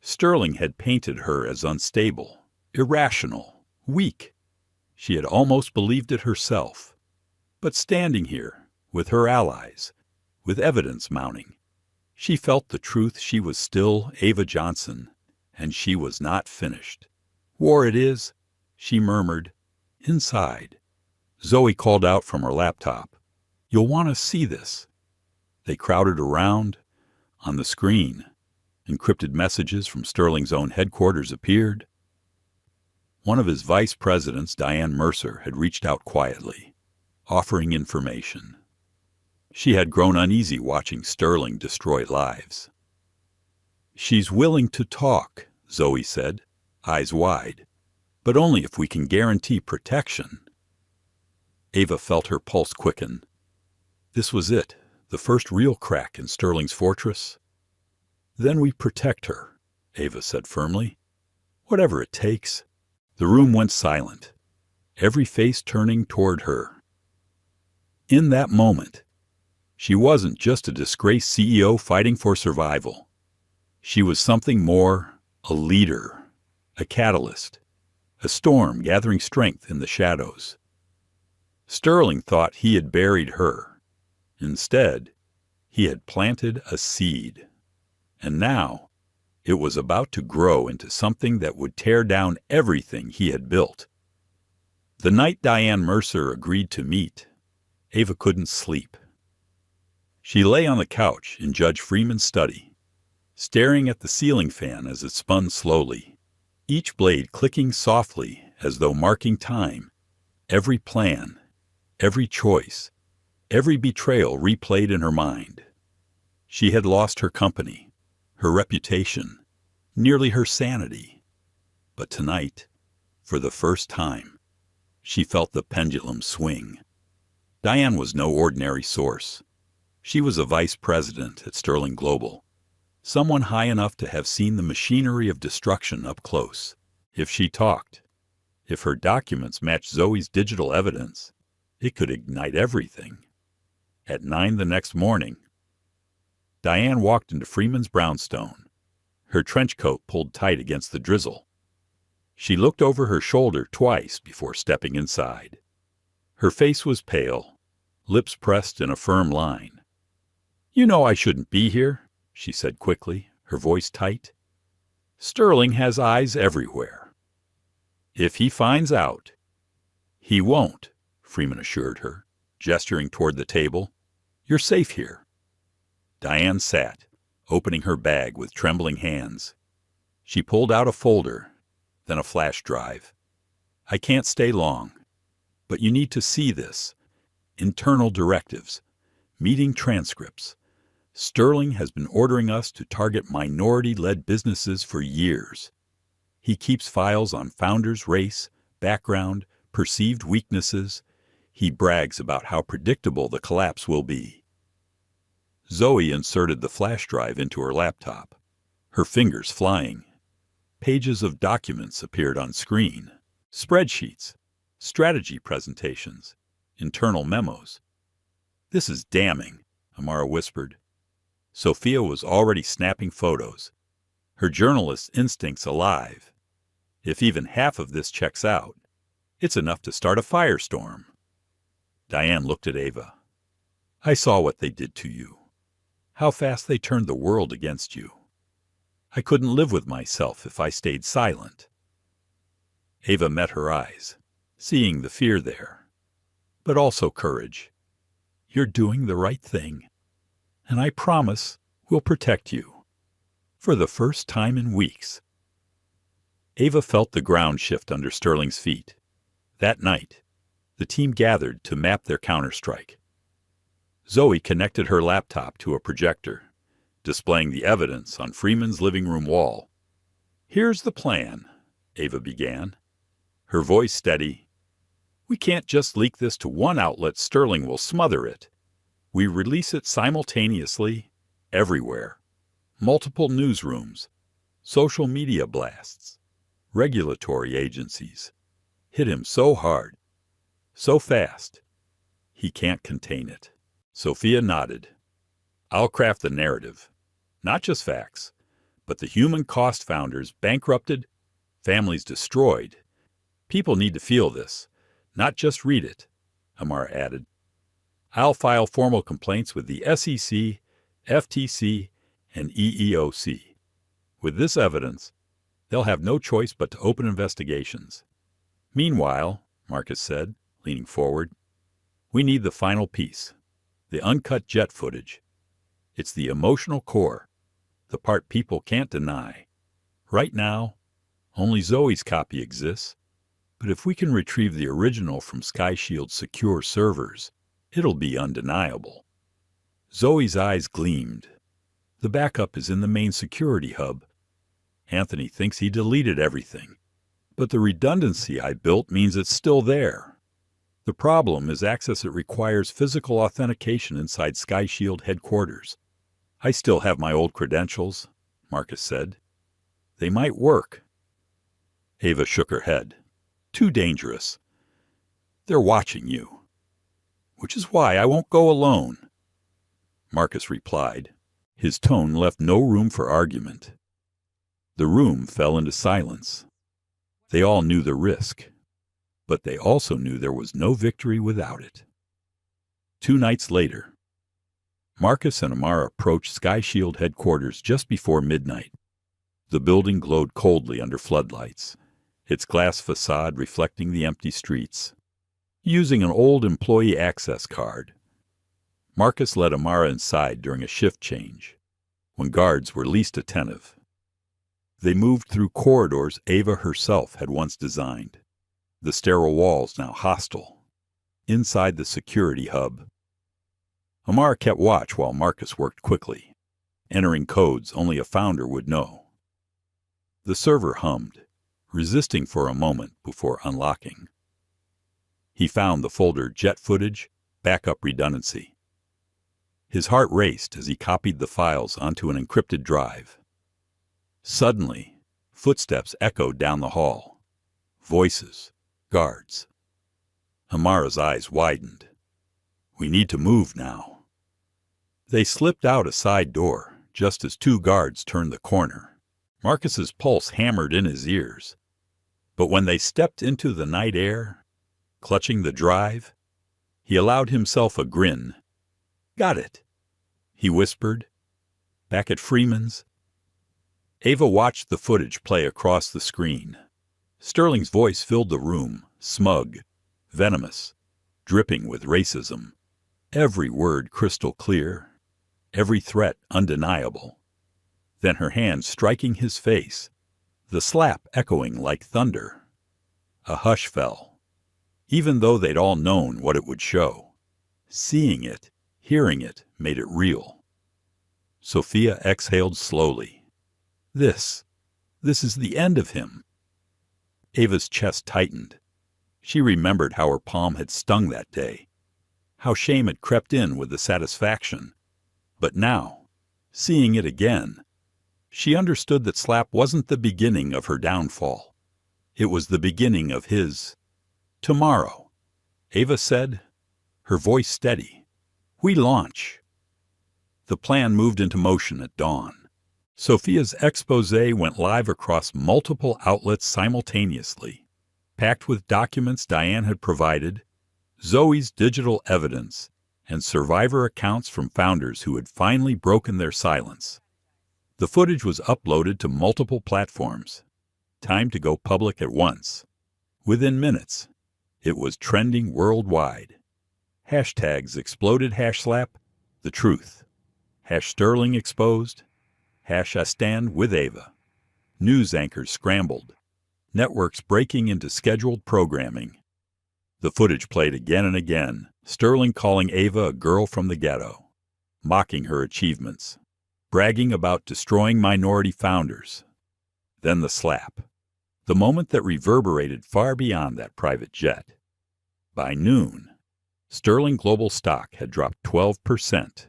Speaker 1: Sterling had painted her as unstable, irrational, weak. She had almost believed it herself. But standing here, with her allies, with evidence mounting, she felt the truth. She was still Ava Johnson, and she was not finished. War it is, she murmured. Inside, Zoe called out from her laptop. You'll want to see this. They crowded around. On the screen, encrypted messages from Sterling's own headquarters appeared. One of his vice presidents, Diane Mercer, had reached out quietly, offering information. She had grown uneasy watching Sterling destroy lives. She's willing to talk, Zoe said, eyes wide, but only if we can guarantee protection. Ava felt her pulse quicken. This was it, the first real crack in Sterling's fortress. Then we protect her, Ava said firmly. Whatever it takes. The room went silent, every face turning toward her. In that moment, she wasn't just a disgraced CEO fighting for survival. She was something more, a leader, a catalyst, a storm gathering strength in the shadows. Sterling thought he had buried her. Instead, he had planted a seed. And now, it was about to grow into something that would tear down everything he had built. The night Diane Mercer agreed to meet, Ava couldn't sleep. She lay on the couch in Judge Freeman's study, staring at the ceiling fan as it spun slowly, each blade clicking softly as though marking time, every plan, every choice, every betrayal replayed in her mind. She had lost her company, her reputation, nearly her sanity. But tonight, for the first time, she felt the pendulum swing. Diane was no ordinary source. She was a vice president at Sterling Global, someone high enough to have seen the machinery of destruction up close. If she talked, if her documents matched Zoe's digital evidence, it could ignite everything. At 9 the next morning, Diane walked into Freeman's brownstone, her trench coat pulled tight against the drizzle. She looked over her shoulder twice before stepping inside. Her face was pale, lips pressed in a firm line. "You know I shouldn't be here," she said quickly, her voice tight. "Sterling has eyes everywhere. If he finds out—" "He won't," Freeman assured her, gesturing toward the table. "You're safe here." Diane sat, opening her bag with trembling hands. She pulled out a folder, then a flash drive. "I can't stay long, but you need to see this. Internal directives, meeting transcripts. Sterling has been ordering us to target minority-led businesses for years. He keeps files on founders' race, background, perceived weaknesses. He brags about how predictable the collapse will be." Zoe inserted the flash drive into her laptop, her fingers flying. Pages of documents appeared on screen. Spreadsheets, strategy presentations, internal memos. "This is damning," Amara whispered. Sophia was already snapping photos, her journalist's instincts alive. If even half of this checks out, it's enough to start a firestorm. Diane looked at Ava. "I saw what they did to you. How fast they turned the world against you. I couldn't live with myself if I stayed silent." Ava met her eyes, seeing the fear there, but also courage. "You're doing the right thing, and I promise we'll protect you." For the first time in weeks, Ava felt the ground shift under Sterling's feet. That night, the team gathered to map their counterstrike. Zoe connected her laptop to a projector, displaying the evidence on Freeman's living room wall. "Here's the plan," Ava began, her voice steady. "We can't just leak this to one outlet. Sterling will smother it. We release it simultaneously, everywhere. Multiple newsrooms, social media blasts, regulatory agencies. Hit him so hard, so fast, he can't contain it." Sophia nodded. "I'll craft the narrative. Not just facts, but the human cost: founders bankrupted, families destroyed. People need to feel this, not just read it," Amara added. "I'll file formal complaints with the SEC, FTC, and EEOC. With this evidence, they'll have no choice but to open investigations. Meanwhile," Marcus said, leaning forward, "we need the final piece. The uncut jet footage. It's the emotional core, the part people can't deny. Right now, only Zoe's copy exists, but if we can retrieve the original from SkyShield's secure servers, it'll be undeniable." Zoe's eyes gleamed. "The backup is in the main security hub. Anthony thinks he deleted everything, but the redundancy I built means it's still there. The problem is access. It requires physical authentication inside SkyShield headquarters. I still have my old credentials," Marcus said. "They might work." Ava shook her head. Too dangerous. They're watching you. Which is why I won't go alone. Marcus replied. His tone left no room for argument. The room fell into silence. They all knew the risk, but they also knew there was no victory without it. 2 nights later, Marcus and Amara approached Sky Shield headquarters just before midnight. The building glowed coldly under floodlights, its glass facade reflecting the empty streets. Using an old employee access card, Marcus led Amara inside during a shift change, when guards were least attentive. They moved through corridors Ava herself had once designed, the sterile walls now hostile. Inside the security hub, Amara kept watch while Marcus worked quickly, entering codes only a founder would know. The server hummed, resisting for a moment before unlocking. He found the folder Jet Footage, Backup Redundancy. His heart raced as he copied the files onto an encrypted drive. Suddenly, footsteps echoed down the hall. Voices, guards. Amara's eyes widened. We need to move now. They slipped out a side door just as 2 guards turned the corner. Marcus's pulse hammered in his ears. But when they stepped into the night air, clutching the drive, he allowed himself a grin. Got it, he whispered, back at Freeman's. Ava watched the footage play across the screen. Sterling's voice filled the room, smug, venomous, dripping with racism. Every word crystal clear, every threat undeniable. Then her hand striking his face, the slap echoing like thunder. A hush fell, even though they'd all known what it would show. Seeing it, hearing it, made it real. Sophia exhaled slowly. This is the end of him. Ava's chest tightened. She remembered how her palm had stung that day, how shame had crept in with the satisfaction. But now, seeing it again, she understood that slap wasn't the beginning of her downfall. It was the beginning of his. Tomorrow, Ava said, her voice steady. We launch. The plan moved into motion at dawn. Sophia's exposé went live across multiple outlets simultaneously, packed with documents Diane had provided, Zoe's digital evidence, and survivor accounts from founders who had finally broken their silence. The footage was uploaded to multiple platforms. Time to go public at once. Within minutes, it was trending worldwide. Hashtags exploded #slap, the truth. #Sterling exposed. #I stand with Ava. News anchors scrambled. Networks breaking into scheduled programming. The footage played again and again, Sterling calling Ava a girl from the ghetto, mocking her achievements, bragging about destroying minority founders. Then the slap, the moment that reverberated far beyond that private jet. By noon, Sterling Global stock had dropped 12%.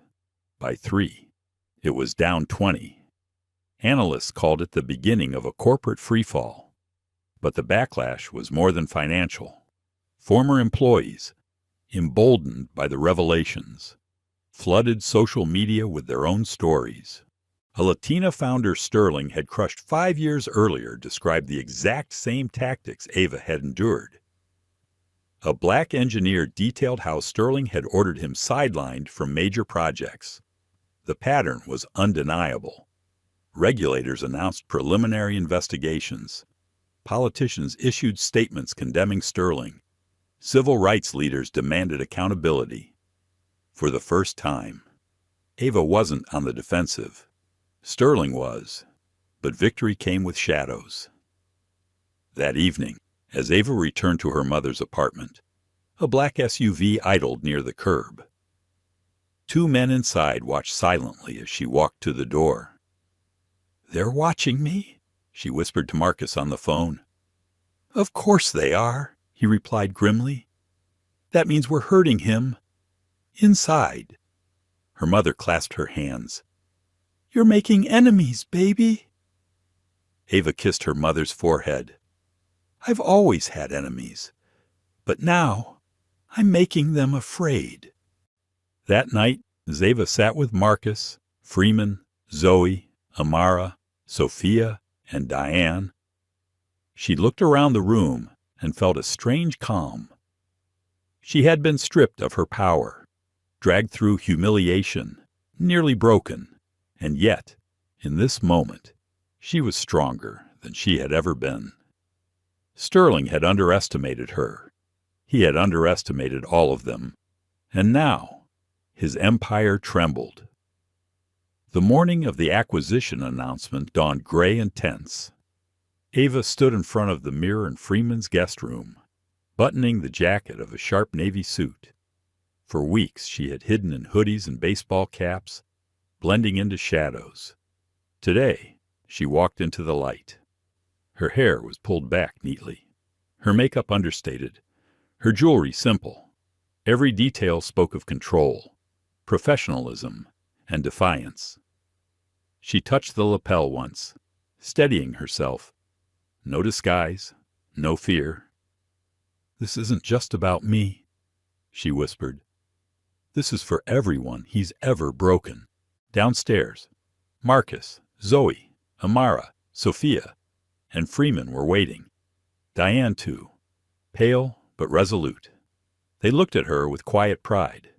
Speaker 1: By 3, it was down 20. Analysts called it the beginning of a corporate freefall. But the backlash was more than financial. Former employees, emboldened by the revelations, flooded social media with their own stories. A Latina founder Sterling had crushed 5 years earlier described the exact same tactics Ava had endured. A black engineer detailed how Sterling had ordered him sidelined from major projects. The pattern was undeniable. Regulators announced preliminary investigations. Politicians issued statements condemning Sterling. Civil rights leaders demanded accountability. For the first time, Ava wasn't on the defensive. Sterling was, but victory came with shadows. That evening, as Ava returned to her mother's apartment, a black SUV idled near the curb. 2 men inside watched silently as she walked to the door. "They're watching me," she whispered to Marcus on the phone. "Of course they are," he replied grimly. "That means we're hurting him. Inside." Her mother clasped her hands. "You're making enemies, baby." Ava kissed her mother's forehead. I've always had enemies, but now I'm making them afraid. That night, Zava sat with Marcus, Freeman, Zoe, Amara, Sophia, and Diane. She looked around the room and felt a strange calm. She had been stripped of her power, dragged through humiliation, nearly broken, and yet, in this moment, she was stronger than she had ever been. Sterling had underestimated her. He had underestimated all of them, and now his empire trembled. The morning of the acquisition announcement dawned gray and tense. Ava stood in front of the mirror in Freeman's guest room, buttoning the jacket of a sharp navy suit. For weeks she had hidden in hoodies and baseball caps, blending into shadows. Today, she walked into the light. Her hair was pulled back neatly, her makeup understated, her jewelry simple. Every detail spoke of control, professionalism, and defiance. She touched the lapel once, steadying herself. No disguise, no fear. "This isn't just about me," she whispered. "This is for everyone he's ever broken." Downstairs, Marcus, Zoe, Amara, Sophia, and Freeman were waiting. Diane, too, pale but resolute. They looked at her with quiet pride.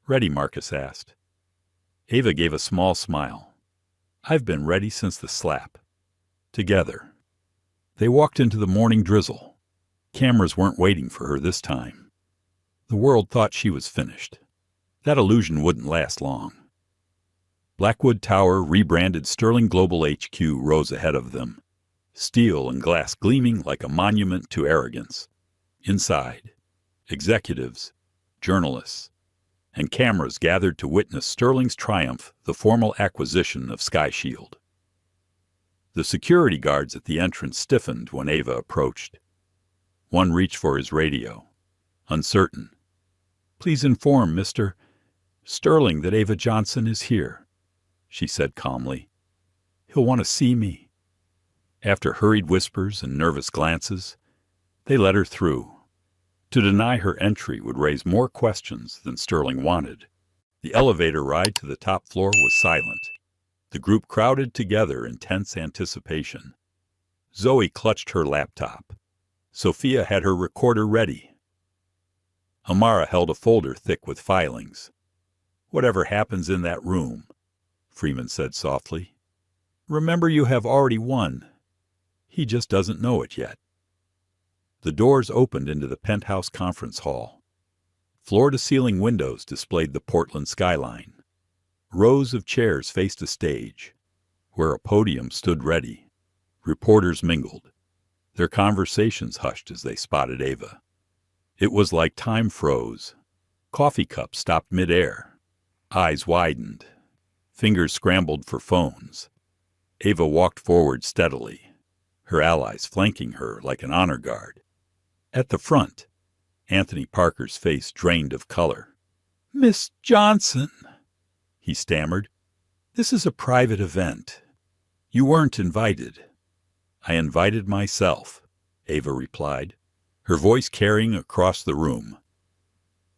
Speaker 1: "Ready?" Marcus asked. Ava gave a small smile. "I've been ready since the slap." Together, they walked into the morning drizzle. Cameras weren't waiting for her this time. The world thought she was finished. That illusion wouldn't last long. Blackwood Tower, rebranded Sterling Global HQ, rose ahead of them, steel and glass gleaming like a monument to arrogance. Inside, executives, journalists, and cameras gathered to witness Sterling's triumph, the formal acquisition of Sky Shield. The security guards at the entrance stiffened when Ava approached. One reached for his radio, uncertain. "Please inform Mr. Sterling that Ava Johnson is here," she said calmly. "He'll want to see me." After hurried whispers and nervous glances, they let her through. To deny her entry would raise more questions than Sterling wanted. The elevator ride to the top floor was silent. The group crowded together in tense anticipation. Zoe clutched her laptop. Sophia had her recorder ready. Amara held a folder thick with filings. "Whatever happens in that room," Freeman said softly, "remember you have already won. He just doesn't know it yet." The doors opened into the penthouse conference hall. Floor-to-ceiling windows displayed the Portland skyline. Rows of chairs faced a stage, where a podium stood ready. Reporters mingled, their conversations hushed as they spotted Ava. It was like time froze. Coffee cups stopped mid-air. Eyes widened. Fingers scrambled for phones. Ava walked forward steadily, her allies flanking her like an honor guard. At the front, Anthony Parker's face drained of color. "Miss Johnson," he stammered, "this is a private event. You weren't invited." "I invited myself," Ava replied, her voice carrying across the room.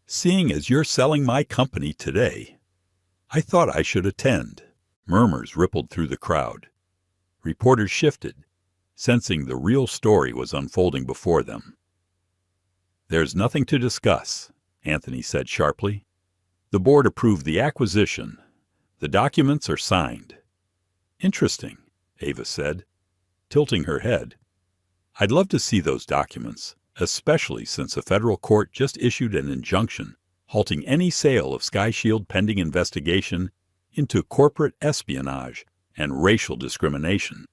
Speaker 1: "Seeing as you're selling my company today, I thought I should attend." Murmurs rippled through the crowd. Reporters shifted, sensing the real story was unfolding before them. "There's nothing to discuss," Anthony said sharply. "The board approved the acquisition. The documents are signed." "Interesting," Ava said, tilting her head. "I'd love to see those documents, especially since a federal court just issued an injunction halting any sale of Sky Shield pending investigation into corporate espionage and racial discrimination."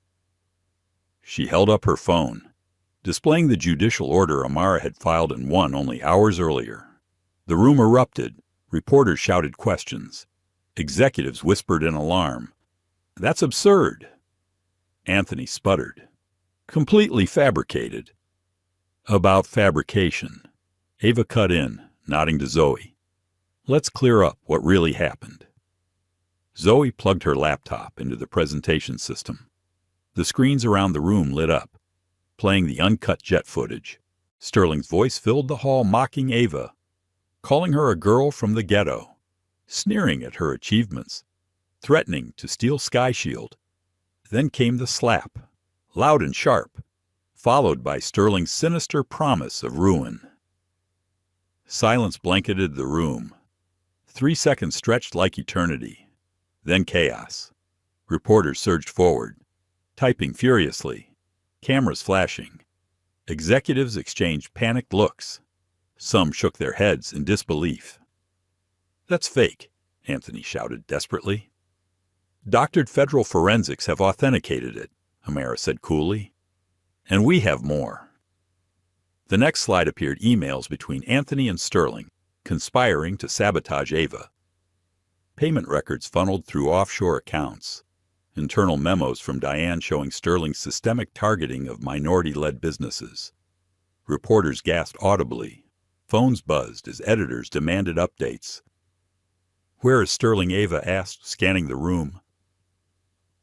Speaker 1: She held up her phone, displaying the judicial order Amara had filed and won only hours earlier. The room erupted. Reporters shouted questions. Executives whispered in alarm. "That's absurd." Anthony sputtered. "Completely fabricated." "About fabrication," Ava cut in, nodding to Zoe. "Let's clear up what really happened." Zoe plugged her laptop into the presentation system. The screens around the room lit up. playing the uncut jet footage. Sterling's voice filled the hall, mocking Ava, calling her a girl from the ghetto, sneering at her achievements, threatening to steal Sky Shield. Then came the slap, loud and sharp, followed by Sterling's sinister promise of ruin. Silence blanketed the room. 3 seconds stretched like eternity. Then chaos. Reporters surged forward, typing furiously, cameras flashing. Executives exchanged panicked looks. Some shook their heads in disbelief. "That's fake," Anthony shouted desperately. "Doctored federal forensics have authenticated it," Amara said coolly. "And we have more." The next slide appeared emails between Anthony and Sterling, conspiring to sabotage Ava. Payment records funneled through offshore accounts. Internal memos from Diane showing Sterling's systemic targeting of minority-led businesses. Reporters gasped audibly. Phones buzzed as editors demanded updates. "Where is Sterling?" Ava asked, scanning the room.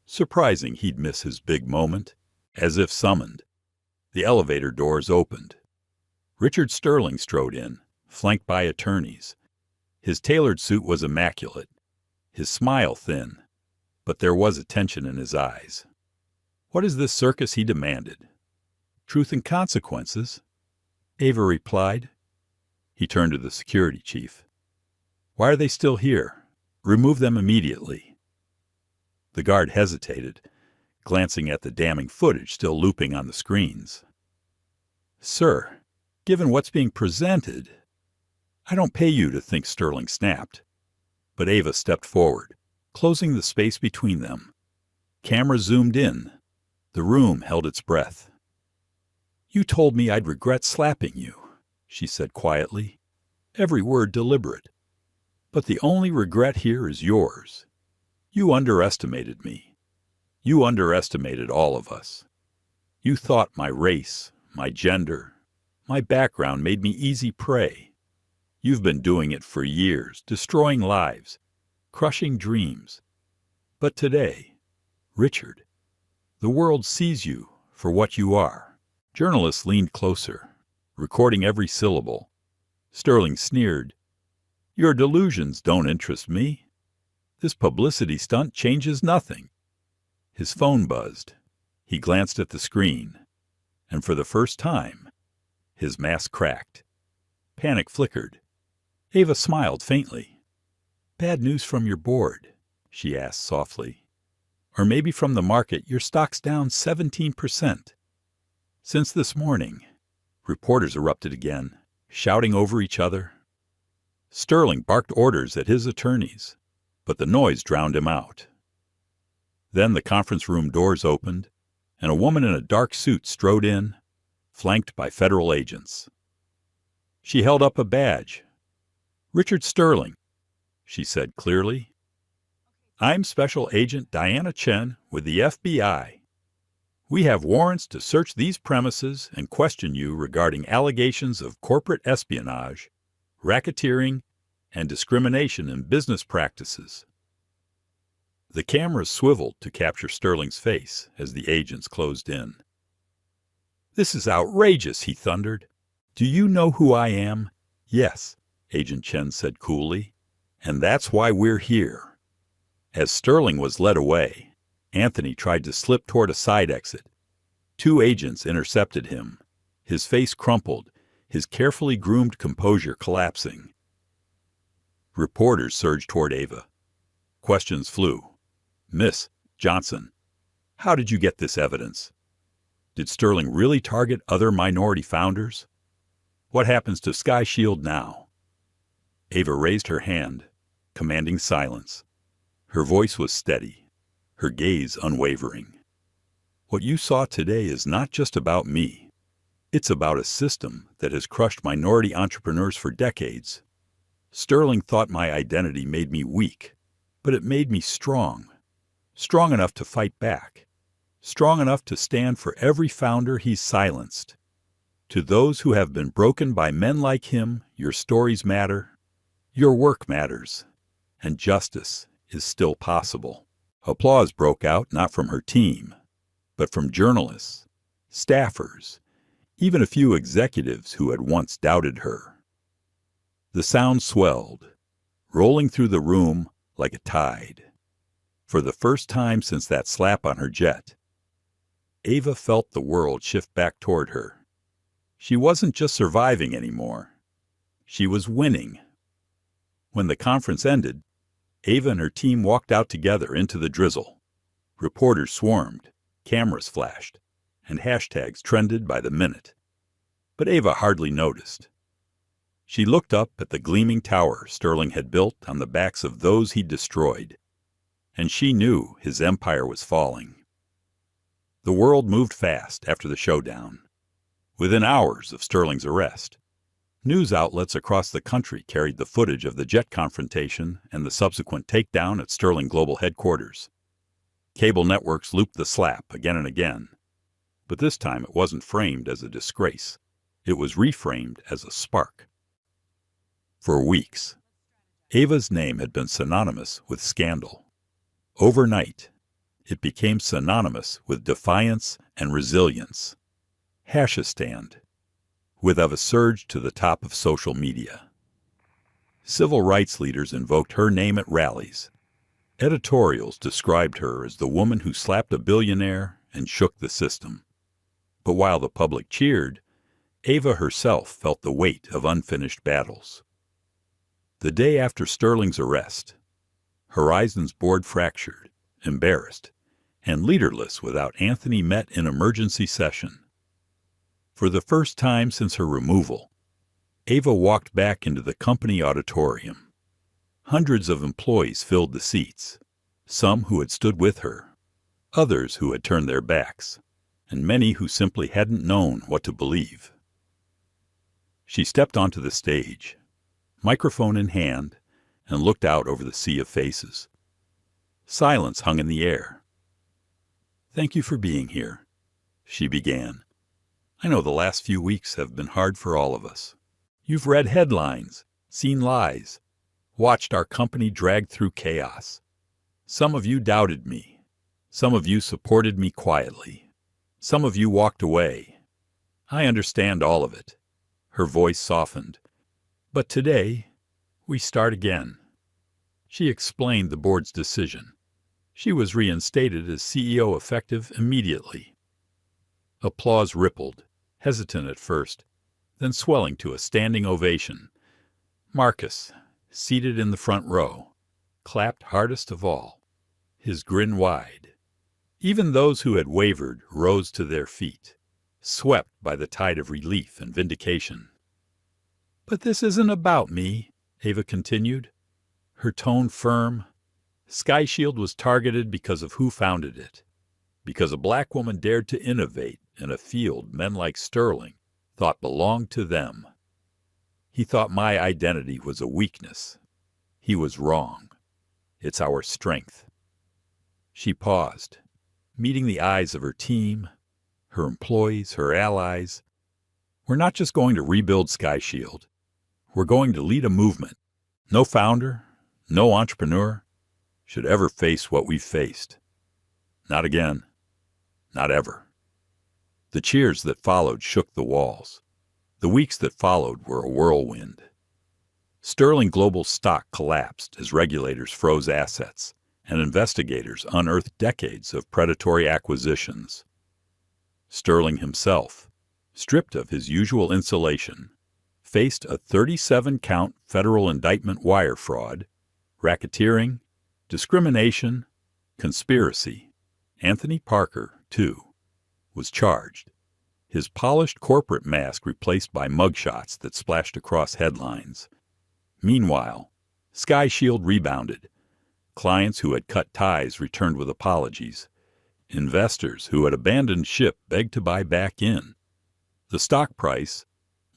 Speaker 1: Surprising he'd miss his big moment. As if summoned, the elevator doors opened. Richard Sterling strode in, flanked by attorneys. His tailored suit was immaculate, his smile thin, but there was a tension in his eyes. "What is this circus?" he demanded. "Truth and consequences," Ava replied. He turned to the security chief. "Why are they still here? Remove them immediately." The guard hesitated, glancing at the damning footage still looping on the screens. "Sir, given what's being presented—" "I don't pay you to think," Sterling snapped. But Ava stepped forward, closing the space between them. Cameras zoomed in. The room held its breath. "You told me I'd regret slapping you," she said quietly, every word deliberate. "But the only regret here is yours. You underestimated me. You underestimated all of us. You thought my race, my gender, my background made me easy prey. You've been doing it for years, destroying lives, crushing dreams. But today, Richard, the world sees you for what you are." Journalists leaned closer, recording every syllable. Sterling sneered, "Your delusions don't interest me. This publicity stunt changes nothing." His phone buzzed. He glanced at the screen, and for the first time, his mask cracked. Panic flickered. Ava smiled faintly. "Bad news from your board?" she asked softly. "Or maybe from the market, your stock's down 17%. Since this morning." Reporters erupted again, shouting over each other. Sterling barked orders at his attorneys, but the noise drowned him out. Then the conference room doors opened, and a woman in a dark suit strode in, flanked by federal agents. She held up a badge. "Richard Sterling," she said clearly. "I'm Special Agent Diana Chen with the FBI. We have warrants to search these premises and question you regarding allegations of corporate espionage, racketeering, and discrimination in business practices." The cameras swiveled to capture Sterling's face as the agents closed in. "This is outrageous," he thundered. "Do you know who I am?" "Yes," Agent Chen said coolly, "and that's why we're here." As Sterling was led away, Anthony tried to slip toward a side exit. 2 agents intercepted him, his face crumpled, his carefully groomed composure collapsing. Reporters surged toward Ava. Questions flew. "Miss Johnson, how did you get this evidence? Did Sterling really target other minority founders? What happens to Sky Shield now?" Ava raised her hand, commanding silence. Her voice was steady, her gaze unwavering. "What you saw today is not just about me. It's about a system that has crushed minority entrepreneurs for decades. Sterling thought my identity made me weak, but it made me strong. Strong enough to fight back. Strong enough to stand for every founder he's silenced. To those who have been broken by men like him, your stories matter. Your work matters. And justice is still possible." Applause broke out, not from her team, but from journalists, staffers, even a few executives who had once doubted her. The sound swelled, rolling through the room like a tide. For the first time since that slap on her jet, Ava felt the world shift back toward her. She wasn't just surviving anymore. She was winning. When the conference ended, Ava and her team walked out together into the drizzle. Reporters swarmed, cameras flashed, and hashtags trended by the minute. But Ava hardly noticed. She looked up at the gleaming tower Sterling had built on the backs of those he'd destroyed, and she knew his empire was falling. The world moved fast after the showdown. Within hours of Sterling's arrest, news outlets across the country carried the footage of the jet confrontation and the subsequent takedown at Sterling Global headquarters. Cable networks looped the slap again and again, but this time it wasn't framed as a disgrace. It was reframed as a spark. For weeks, Ava's name had been synonymous with scandal. Overnight, it became synonymous with defiance and resilience. Hashistan, with of a surge to the top of social media. Civil rights leaders invoked her name at rallies. Editorials described her as the woman who slapped a billionaire and shook the system. But while the public cheered, Ava herself felt the weight of unfinished battles. The day after Sterling's arrest, Horizon's board fractured, embarrassed, and leaderless without Anthony met in emergency session. For the first time since her removal, Ava walked back into the company auditorium. Hundreds of employees filled the seats, some who had stood with her, others who had turned their backs, and many who simply hadn't known what to believe. She stepped onto the stage, microphone in hand, and looked out over the sea of faces. Silence hung in the air. "Thank you for being here," she began. "I know the last few weeks have been hard for all of us. You've read headlines, seen lies, watched our company drag through chaos. Some of you doubted me. Some of you supported me quietly. Some of you walked away. I understand all of it." Her voice softened. "But today, we start again." She explained the board's decision. She was reinstated as CEO effective immediately. Applause rippled, hesitant at first, then swelling to a standing ovation. Marcus, seated in the front row, clapped hardest of all, his grin wide. Even those who had wavered rose to their feet, swept by the tide of relief and vindication. "But this isn't about me," Ava continued, her tone firm. Sky Shield was targeted because of who founded it, because a black woman dared to innovate in a field men like Sterling thought belonged to them. He thought my identity was a weakness. He was wrong. It's our strength. She paused, meeting the eyes of her team, her employees, her allies. "We're not just going to rebuild Sky Shield. We're going to lead a movement. No founder, no entrepreneur should ever face what we've faced. Not again. Not ever." The cheers that followed shook the walls. The weeks that followed were a whirlwind. Sterling Global's stock collapsed as regulators froze assets and investigators unearthed decades of predatory acquisitions. Sterling himself, stripped of his usual insulation, faced a 37-count federal indictment: wire fraud, racketeering, discrimination, conspiracy. Anthony Parker, too, was charged, his polished corporate mask replaced by mugshots that splashed across headlines. Meanwhile, Sky Shield rebounded. Clients who had cut ties returned with apologies. Investors who had abandoned ship begged to buy back in. The stock price,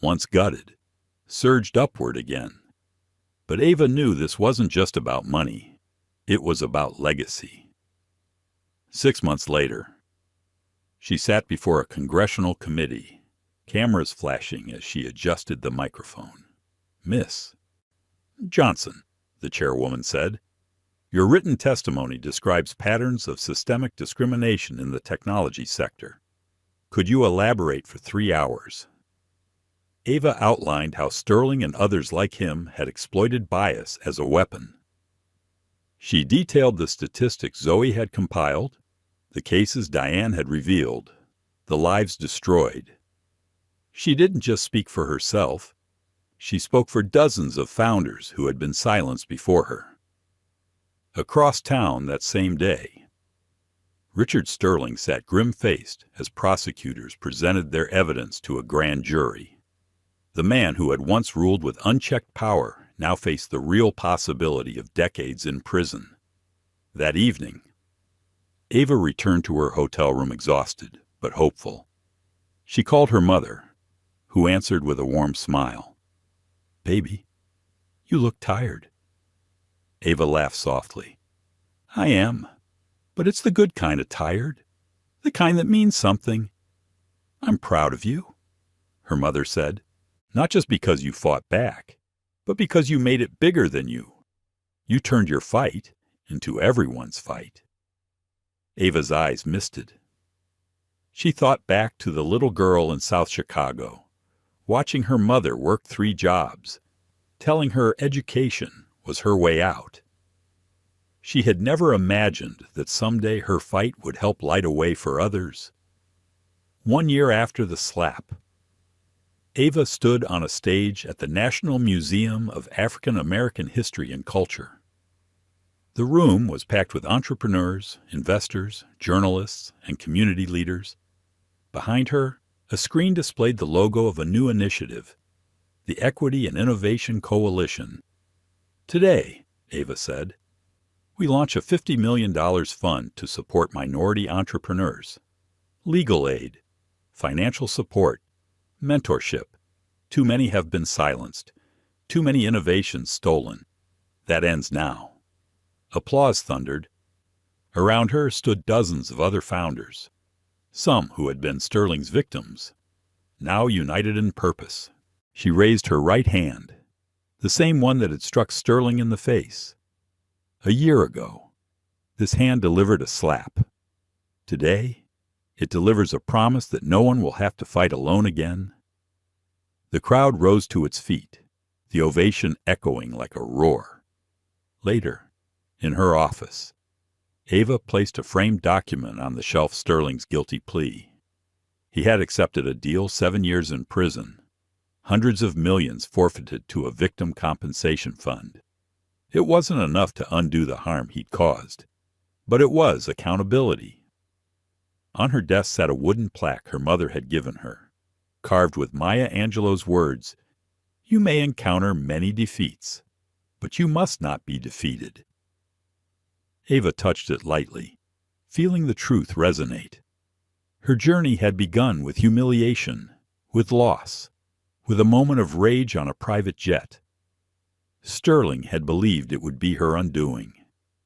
Speaker 1: once gutted, surged upward again. But Ava knew this wasn't just about money. It was about legacy. 6 months later, she sat before a congressional committee, cameras flashing as she adjusted the microphone. "Miss Johnson," the chairwoman said, "your written testimony describes patterns of systemic discrimination in the technology sector. Could you elaborate for 3 hours? Ava outlined how Sterling and others like him had exploited bias as a weapon. She detailed the statistics Zoe had compiled, the cases Diane had revealed, the lives destroyed. She didn't just speak for herself. She spoke for dozens of founders who had been silenced before her. Across town that same day, Richard Sterling sat grim-faced as prosecutors presented their evidence to a grand jury. The man who had once ruled with unchecked power now faced the real possibility of decades in prison. That evening, Ava returned to her hotel room exhausted but hopeful. She called her mother, who answered with a warm smile. "Baby, you look tired." Ava laughed softly. "I am, but it's the good kind of tired, the kind that means something." "I'm proud of you," her mother said, "not just because you fought back, but because you made it bigger than you. You turned your fight into everyone's fight." Ava's eyes misted. She thought back to the little girl in South Chicago, watching her mother work 3 jobs, telling her education was her way out. She had never imagined that someday her fight would help light a way for others. 1 year after the slap, Ava stood on a stage at the National Museum of African American History and Culture. The room was packed with entrepreneurs, investors, journalists, and community leaders. Behind her, a screen displayed the logo of a new initiative, the Equity and Innovation Coalition. "Today," Ava said, "we launch a $50 million fund to support minority entrepreneurs. Legal aid, financial support, mentorship. Too many have been silenced, too many innovations stolen. That ends now." Applause thundered. Around her stood dozens of other founders, some who had been Sterling's victims, now united in purpose. She raised her right hand, the same one that had struck Sterling in the face. A year ago, this hand delivered a slap. Today, it delivers a promise that no one will have to fight alone again. The crowd rose to its feet, the ovation echoing like a roar. Later, in her office, Ava placed a framed document on the shelf Sterling's guilty plea. He had accepted a deal, 7 years in prison, hundreds of millions forfeited to a victim compensation fund. It wasn't enough to undo the harm he'd caused, but it was accountability. On her desk sat a wooden plaque her mother had given her, carved with Maya Angelou's words, "You may encounter many defeats, but you must not be defeated." Ava touched it lightly, feeling the truth resonate. Her journey had begun with humiliation, with loss, with a moment of rage on a private jet. Sterling had believed it would be her undoing.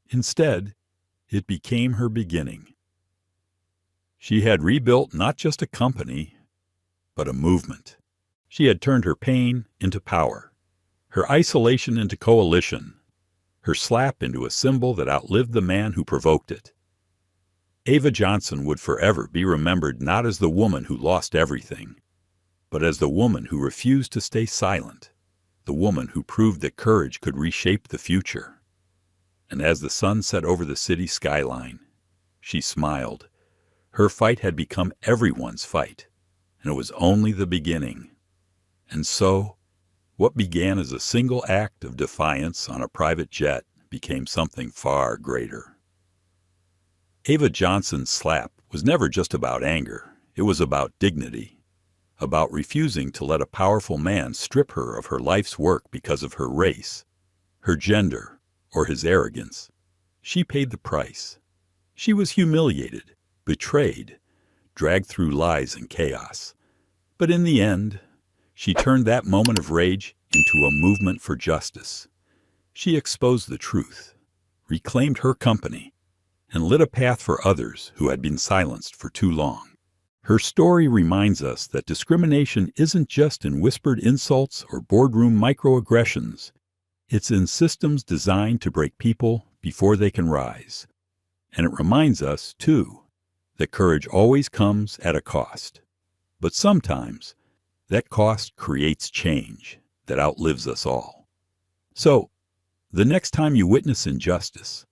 Speaker 1: Instead, it became her beginning. She had rebuilt not just a company, but a movement. She had turned her pain into power, her isolation into coalition, her slap into a symbol that outlived the man who provoked it. Ava Johnson would forever be remembered not as the woman who lost everything, but as the woman who refused to stay silent, the woman who proved that courage could reshape the future. And as the sun set over the city skyline, she smiled. Her fight had become everyone's fight, and it was only the beginning. And so, what began as a single act of defiance on a private jet became something far greater. Ava Johnson's slap was never just about anger. It was about dignity, about refusing to let a powerful man strip her of her life's work because of her race, her gender, or his arrogance. She paid the price. She was humiliated, betrayed, dragged through lies and chaos. But in the end, she turned that moment of rage into a movement for justice. She exposed the truth, reclaimed her company, and lit a path for others who had been silenced for too long. Her story reminds us that discrimination isn't just in whispered insults or boardroom microaggressions. It's in systems designed to break people before they can rise. And it reminds us, too, that courage always comes at a cost. But sometimes that cost creates change that outlives us all. So, the next time you witness injustice,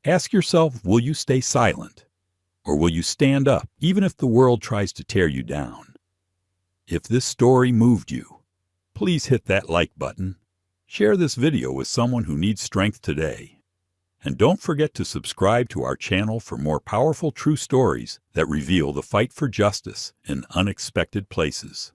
Speaker 1: ask yourself, will you stay silent? Or will you stand up even if the world tries to tear you down? If this story moved you, please hit that like button. Share this video with someone who needs strength today. And don't forget to subscribe to our channel for more powerful true stories that reveal the fight for justice in unexpected places.